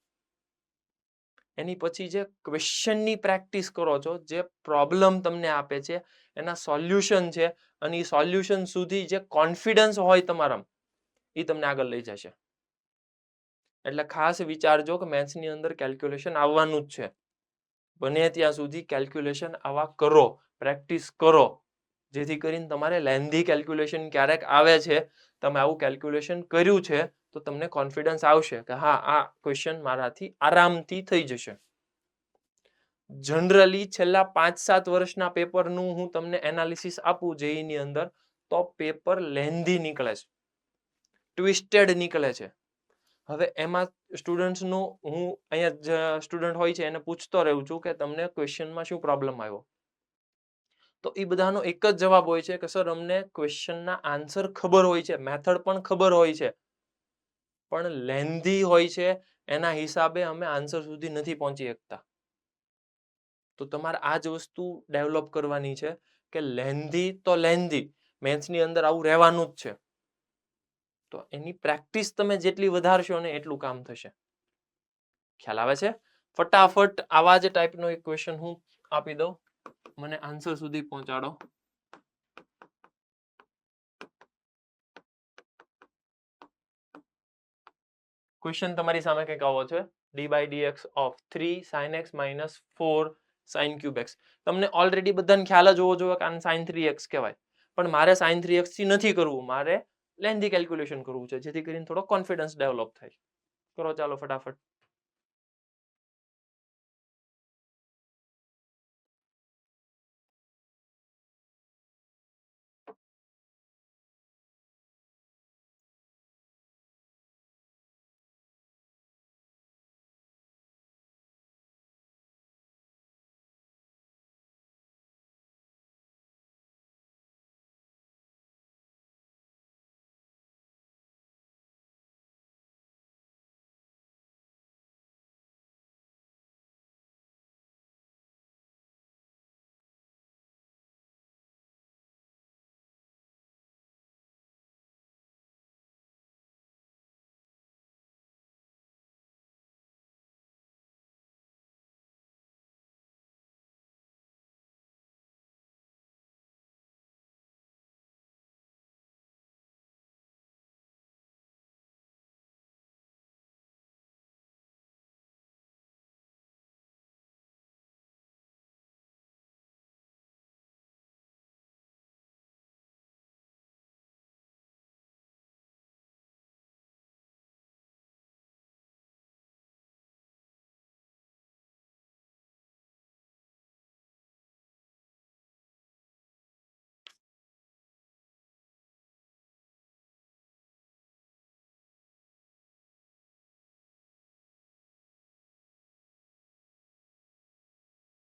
એની પછી જે ક્વેશ્ચનની પ્રેક્ટિસ કરો છો, જે પ્રોબ્લેમ તમને આપે છે એના સોલ્યુશન છે, અને એ સોલ્યુશન સુધી જે કોન્ફિડન્સ હોય તમારામાં એ તમને આગળ લઈ જશે. એટલે ખાસ વિચારજો કે મેથ્સની અંદર કેલ્ક્યુલેશન આવવાનું જ છે. બને ત્યાં સુધી કેલ્ક્યુલેશન આવા કરો, પ્રેક્ટિસ કરો, જેથી કરીને તમારે લેન્ધી કેલ્ક્યુલેશન ક્યારેક આવે છે, તમે આવું કેલ્ક્યુલેશન કર્યું છે તો તમને કોન્ફિડન્સ આવશે કે હા આ ક્વેશ્ચન મારાથી આરામથી થઈ જશે. જનરલી છેલ્લા 5-7 વર્ષના પેપરનું હું તમને એનાલિસિસ આપું જેઈની અંદર, તો પેપર લેન્ધી નીકળે છે, ટ્વિસ્ટેડ નીકળે છે. હવે એમાં સ્ટુડન્ટ્સનું હું અહીંયા સ્ટુડન્ટ હોય છે એને પૂછતો રહું છું કે તમને ક્વેશ્ચનમાં શું પ્રોબ્લેમ આવ્યો, તો એ બધાનો એક જ જવાબ હોય છે કે સર અમને ક્વેશ્ચનના આન્સર ખબર હોય છે, મેથડ પણ ખબર હોય છે, પણ લેન્ધી હોય છે, એના હિસાબે અમે આન્સર સુધી નથી પહોંચી શકતા. તો તમારે આ જ વસ્તુ ડેવલપ કરવાની છે કે લેન્ધી તો લેન્ધી, મેથ્સની અંદર આવું રહેવાનું જ છે. તો એની પ્રેક્ટિસ તમે જેટલી વધારશો ને એટલું કામ થશે. ખ્યાલ આવે છે? ફટાફટ આવા જ ટાઈપનો એક ક્વેશ્ચન હું આપી દઉં, મને આન્સર સુધી પહોંચાડો. ક્વેશ્ચન તમારી સામે કંઈક આવો છે, d/dx of 3 sin x minus 4 sin cube x. તમને ઓલરેડી બધાને ખ્યાલ જ હોવો જોઈએ કે આને sin 3x કહેવાય, પણ મારે sin 3x થી નથી કરવું, મારે લેન્ધી કેલ્ક્યુલેશન કરવું છે, જેથી કરીને થોડો કોન્ફિડન્સ ડેવલપ થાય. કરો ચાલો ફટાફટ.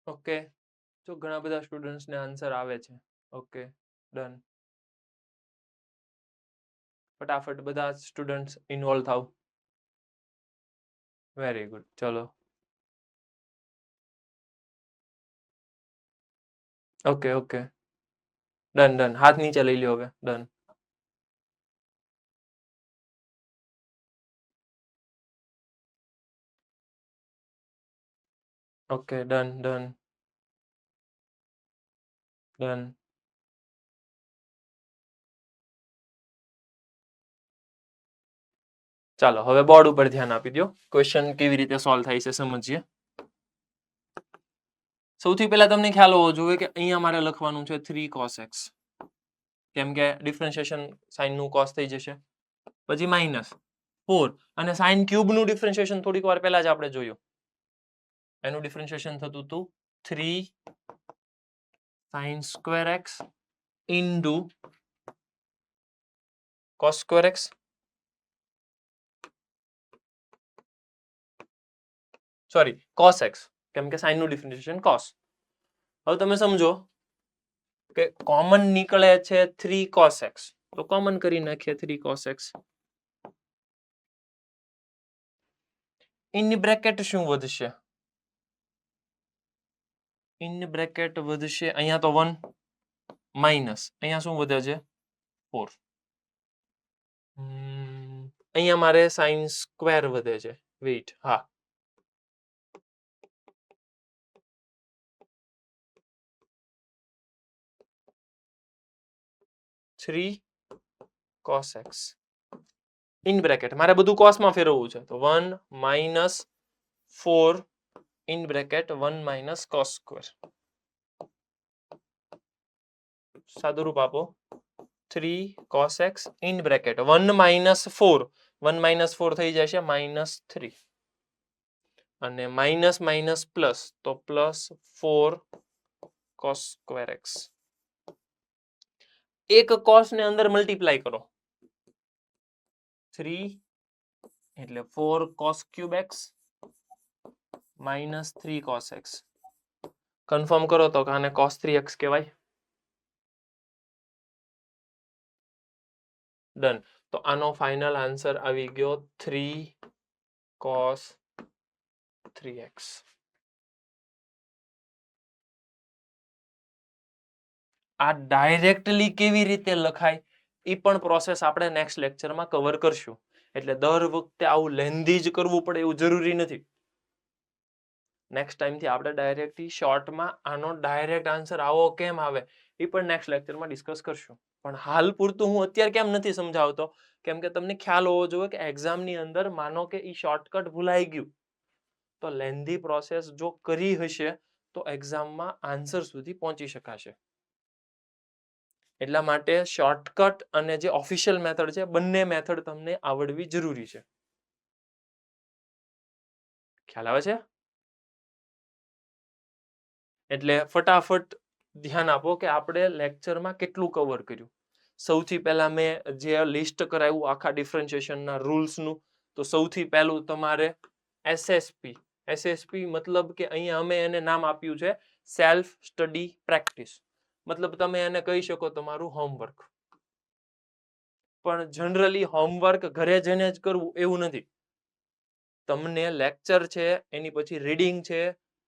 ઓકે, તો ઘણા બધા સ્ટુડન્ટ્સને આન્સર આવે છે. Okay, done. ફટાફટ બધા સ્ટુડન્ટ્સ ઇન્વોલ્વ થાવ. Very good. ચલો. Okay okay, done done. હાથ નીચે લઈ લ્યો હવે. Done. Okay, done done done. ચાલો હવે બોર્ડ ઉપર ધ્યાન આપી દો. ક્વેશ્ચન કેવી રીતે સોલ્વ થાય છે સમજીએ. સૌથી પહેલા તમને ખ્યાલ હોવો જોઈએ કે અહીંયા મારે લખવાનું છે 3 cos x, કેમ કે ડિફરન્શિએશન સાઇનનું cos થઈ જશે. પછી -4 અને સાઇન ક્યુબનું ડિફરન્શિએશન થોડીક વાર પહેલા જ આપણે જોયું. એનું ડિફરન્શિએશન થતું હતું 3 sin square x into cos square x. Sorry, cos x, કેમ કે સાઇનનું ડિફરન્શિએશન cos. હવે તમે સમજો કે કોમન નીકળે છે 3 cos x, તો કોમન કરી નાખીએ 3 cos x. ઇન બ્રેકેટ શું વધશે? ઇન બ્રેકેટ વધશે, અહીંયા તો 1 માઇનસ, અહીંયા શું વધે છે 4. અહીંયા મારે સાઇન સ્ક્વેર વધે છે. વેઇટ, હા, three cos x in bracket મારે બધું કોસમાં ફેરવવું છે, તો 1 minus 4 in bracket 1 minus cos square. સાદું રૂપ આપો, 3 cos x in bracket 1 minus 4, 1 minus 4 થઈ જશે -3, અને માઇનસ માઇનસ પ્લસ, તો પ્લસ 4 cos સ્ક્વેર x. એક cos ને અંદર મલ્ટીપ્લાય કરો, 3 એટલે 4 cos cube x -3 cos x. Confirm કરો તો આને cos 3x કહેવાય. ડન. તો આનો ફાઇનલ આન્સર આવી ગયો 3 cos 3x. આ ડાયરેક્ટલી કેવી રીતે લખાય એ પણ પ્રોસેસ આપણે નેક્સ્ટ લેક્ચરમાં કવર કરશું. એટલે દર વખતે આવું લેન્ધી જ કરવું પડે એવું જરૂરી નથી. નેક્સ્ટ ટાઈમથી આપણે ડાયરેક્ટલી શોર્ટમાં આનો ડાયરેક્ટ આન્સર આવો કેમ આવે એ પણ નેક્સ્ટ લેક્ચરમાં ડિસ્કસ કરશું. પણ હાલ પૂરતું હું અત્યારે કેમ નથી સમજાવતો, કેમ કે તમને ખ્યાલ હોવો જોઈએ કે એક્ઝામની અંદર માનો કે એ શોર્ટકટ ભૂલાઈ ગયું, તો લેન્ધી પ્રોસેસ જો કરી હશે તો એક્ઝામમાં આન્સર સુધી પહોંચી શકાશે. એટલા માટે શોર્ટકટ અને જે ઓફિશિયલ મેથડ છે, બંને મેથડ તમને આવડવી જરૂરી છે. ખ્યાલ આવે છે? એટલે ફટાફટ ધ્યાન આપો કે આપણે લેક્ચરમાં કેટલું કવર કર્યું. સૌથી પહેલા મેં જે લિસ્ટ કરાવ્યું આખા ડિફરન્શિએશનના રૂલ્સનું, તો સૌથી પહેલું તમારે SSP. SSP મતલબ કે અહીંયા અમે એને નામ આપ્યું છે સેલ્ફ સ્ટડી પ્રેક્ટિસ. મતલબ તમે એને કહી શકો તમારું હોમવર્ક. પણ જનરલી હોમવર્ક ઘરે જઈને જ કરવું એવું નથી. તમને લેક્ચર છે, એની પછી રીડિંગ છે,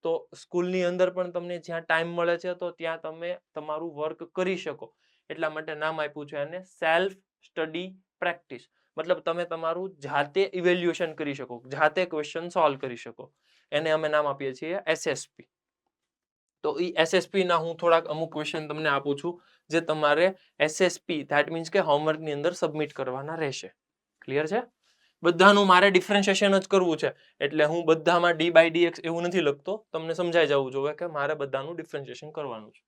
તો સ્કૂલની અંદર પણ તમને જ્યાં ટાઈમ મળે છે તો ત્યાં તમે તમારું વર્ક કરી શકો. એટલા માટે નામ આપ્યું છે એને સેલ્ફ સ્ટડી પ્રેક્ટિસ. મતલબ તમે તમારું જાતે ઇવેલ્યુએશન કરી શકો, જાતે ક્વેશ્ચન સોલ્વ કરી શકો. એને અમે નામ આપીએ છીએ SSP. તો એ SSP ના હું થોડાક અમુક ક્વેશ્ચન તમને આપું છું, જે તમારે SSP ધેટ મીન્સ કે હોમવર્કની અંદર સબમિટ કરવાના રહેશે. ક્લિયર છે? બધાનું મારે ડિફરન્શિએશન જ કરવું છે, એટલે હું બધામાં d/dx એવું નથી લખતો. તમને સમજાઈ જવું જોઈએ કે મારે બધાનું ડિફરન્શિએશન કરવાનું છે.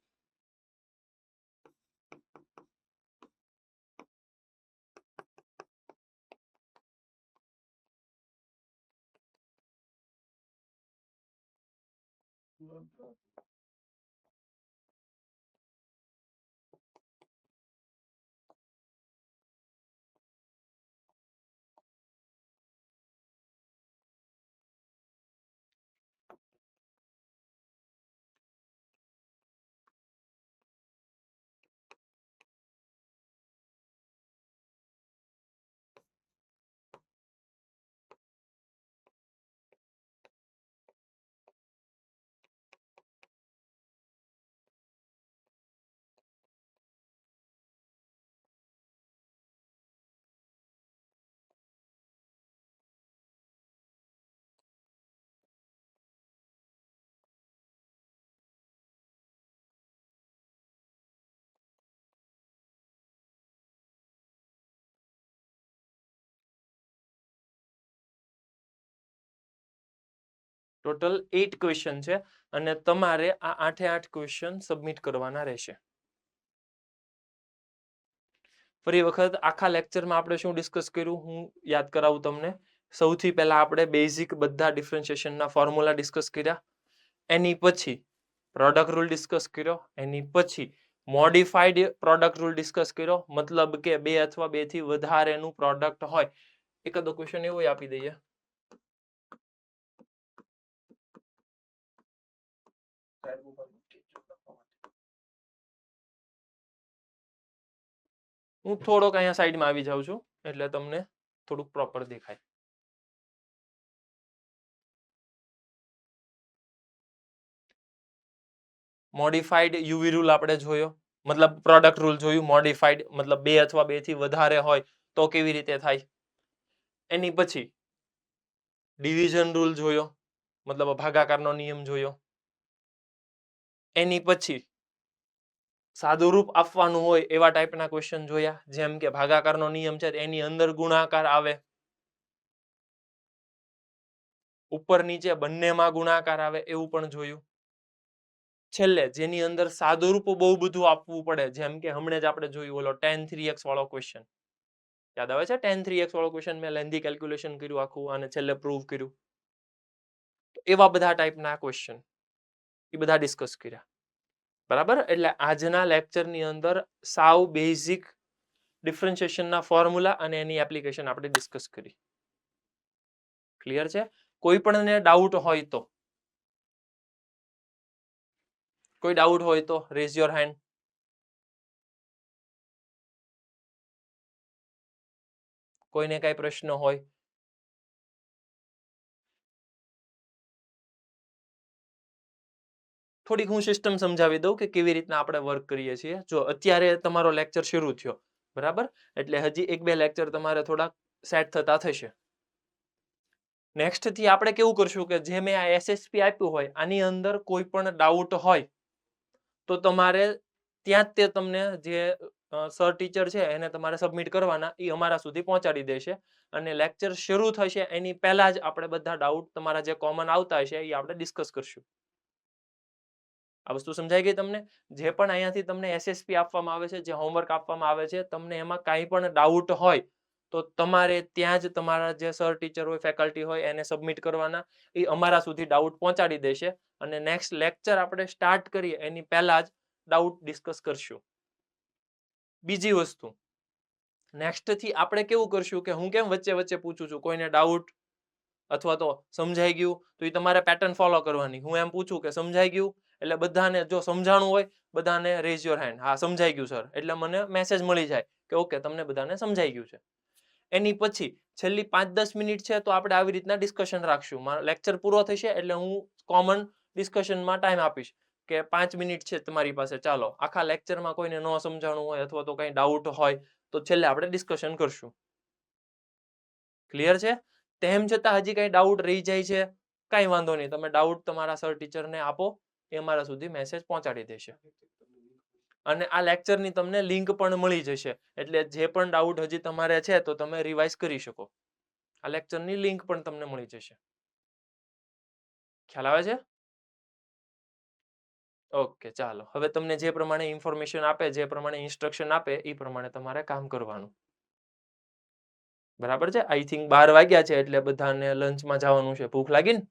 ટોટલ 8 ક્વેશ્ચન છે અને તમારે આ 8 ક્વેશ્ચન સબમિટ કરવાના રહેશે. ફરી વખત આખા લેક્ચરમાં આપણે શું ડિસ્કસ કર્યું હું યાદ કરાવું તમને. સૌથી પહેલા આપણે બેઝિક બધા ડિફરન્શિએશનના ફોર્મ્યુલા ડિસ્કસ કર્યા. એની પછી પ્રોડક્ટ રૂલ ડિસ્કસ કર્યો. એની પછી મોડિફાઈડ પ્રોડક્ટ રૂલ ડિસ્કસ કર્યો. મતલબ કે 2 અથવા 2 થી વધારેનું પ્રોડક્ટ હોય. એકાદો ક્વેશ્ચન એવો આપી દઈએ. હું થોડોક અહીંયા સાઈડમાં આવી જાઉં છું એટલે તમને થોડુંક પ્રોપર દેખાય. મોડિફાઈડ યુવી રૂલ આપણે જોયો, મતલબ પ્રોડક્ટ રૂલ જોયું. મોડિફાઈડ મતલબ 2 અથવા 2 થી વધારે હોય તો કેવી રીતે થાય. એની પછી ડિવિઝન રૂલ જોયો, મતલબ ભાગાકારનો નિયમ જોયો. એની પછી સાદું રૂપ આપવાનું હોય એવા ટાઈપના ક્વેશ્ચન જોયા, જેમ કે ભાગાકારનો નિયમ છે એની અંદર ગુણાકાર આવે, ઉપર નીચે બંનેમાં ગુણાકાર આવે એવું પણ જોયું. છેલ્લે જેની અંદર સાદું રૂપ બહુ બધું આપવું પડે, જેમ કે હમણાં જ આપણે જોયું ઓલો tan 3x વાળો ક્વેશ્ચન યાદ આવે છે. tan 3x વાળો ક્વેશ્ચન મેં લેન્ધી કેલ્ક્યુલેશન કર્યું આખું અને છેલ્લે પ્રૂવ કર્યું. એવા બધા ટાઈપના ક્વેશ્ચન એ બધા ડિસ્કસ કર્યા. બરાબર. એટલે આજના લેક્ચરની અંદર સાવ બેઝિક ડિફરન્શિએશનના ફોર્મ્યુલા અને એની એપ્લિકેશન આપણે ડિસ્કસ કરી. ક્લિયર છે? કોઈ પણને ડાઉટ હોય તો, કોઈ ડાઉટ હોય તો રેઝ યોર હેન્ડ. કોઈને કઈ પ્રશ્ન હોય? થોડીક હું સિસ્ટમ સમજાવી દઉં કે કેવી રીતના આપણે વર્ક કરીએ છીએ. જો અત્યારે તમારો લેક્ચર શરૂ થયો, બરાબર, એટલે હજી 1-2 લેક્ચર તમારે થોડાક સેટ થતા થશે. નેક્સ્ટ થી આપણે કેવું કરશું કે જે મેં આ એસએસપી આપ્યું હોય આની અંદર કોઈ પણ ડાઉટ હોય તો તમારે ત્યાં જ તે તમને જે સર ટીચર છે એને તમારે સબમિટ કરવાના, એ અમારા સુધી પહોંચાડી દેશે. અને લેક્ચર શરૂ થશે એની પહેલા જ આપણે બધા ડાઉટ તમારા જે કોમન આવતા હશે એ આપણે ડિસ્કસ કરશું. આ વસ્તુ સમજાઈ ગઈ તમને? જે પણ અહીંયાથી તમને એસએસપી આપવામાં આવે છે, જે હોમવર્ક આપવામાં આવે છે, તમને એમાં કાંઈ પણ ડાઉટ હોય તો તમારે ત્યાં જ તમારા જે સર ટીચર હોય, ફેકલ્ટી હોય એને સબમિટ કરવાના. એ અમારા સુધી ડાઉટ પહોંચાડી દેશે અને નેક્સ્ટ લેક્ચર આપણે સ્ટાર્ટ કરીએ એની પહેલા જ ડાઉટ ડિસ્કસ કરશું. બીજી વસ્તુ, નેક્સ્ટ થી આપણે કેવું કરશું કે હું કેમ વચ્ચે વચ્ચે પૂછું છું કોઈને ડાઉટ અથવા તો સમજાઈ ગયું તો એ તમારે પેટર્ન ફોલો કરવાની. હું એમ પૂછું કે સમજાઈ ગયું એટલે બધાને, જો સમજાણું હોય બધાને રેઝ યોર હેન્ડ, હા સમજાઈ ગયું સર, એટલે મને મેસેજ મળી જાય કે ઓકે તમને બધાને સમજાઈ ગયું છે. એની પછી છેલ્લી 5-10 મિનિટ છે તો આપણે આવી રીતના ડિસ્કશન રાખશું. મારો લેક્ચર પૂરો થશે એટલે હું કોમન ડિસ્કશનમાં ટાઈમ આપીશ કે 5 મિનિટ છે તમારી પાસે, ચાલો આખા લેક્ચરમાં કોઈને ન સમજાણું હોય અથવા તો કંઈ ડાઉટ હોય તો છેલ્લે આપણે ડિસ્કશન કરશું. ક્લિયર છે? તેમ છતાં હજી કંઈ ડાઉટ રહી જાય છે, કાંઈ વાંધો નહીં, તમે ડાઉટ તમારા સર ટીચરને આપો, એ અમારા સુધી મેસેજ પહોંચાડી દેશે. અને આ લેક્ચરની તમને લિંક પણ મળી જશે, એટલે જે પણ ડાઉટ હજી તમારે છે તો તમે રિવાઇઝ કરી શકો. આ લેક્ચરની લિંક પણ તમને મળી જશે. ખ્યાલ આવે છે? ઓકે, ચાલો હવે તમને જે પ્રમાણે ઇન્ફોર્મેશન આપે, જે પ્રમાણે ઇન્સ્ટ્રક્શન આપે એ પ્રમાણે તમારે કામ કરવાનું. બરાબર છે? આઈ થિંક 12 વાગ્યા છે એટલે બધાને લંચમાં જવાનું છે. ભૂખ લાગી ને?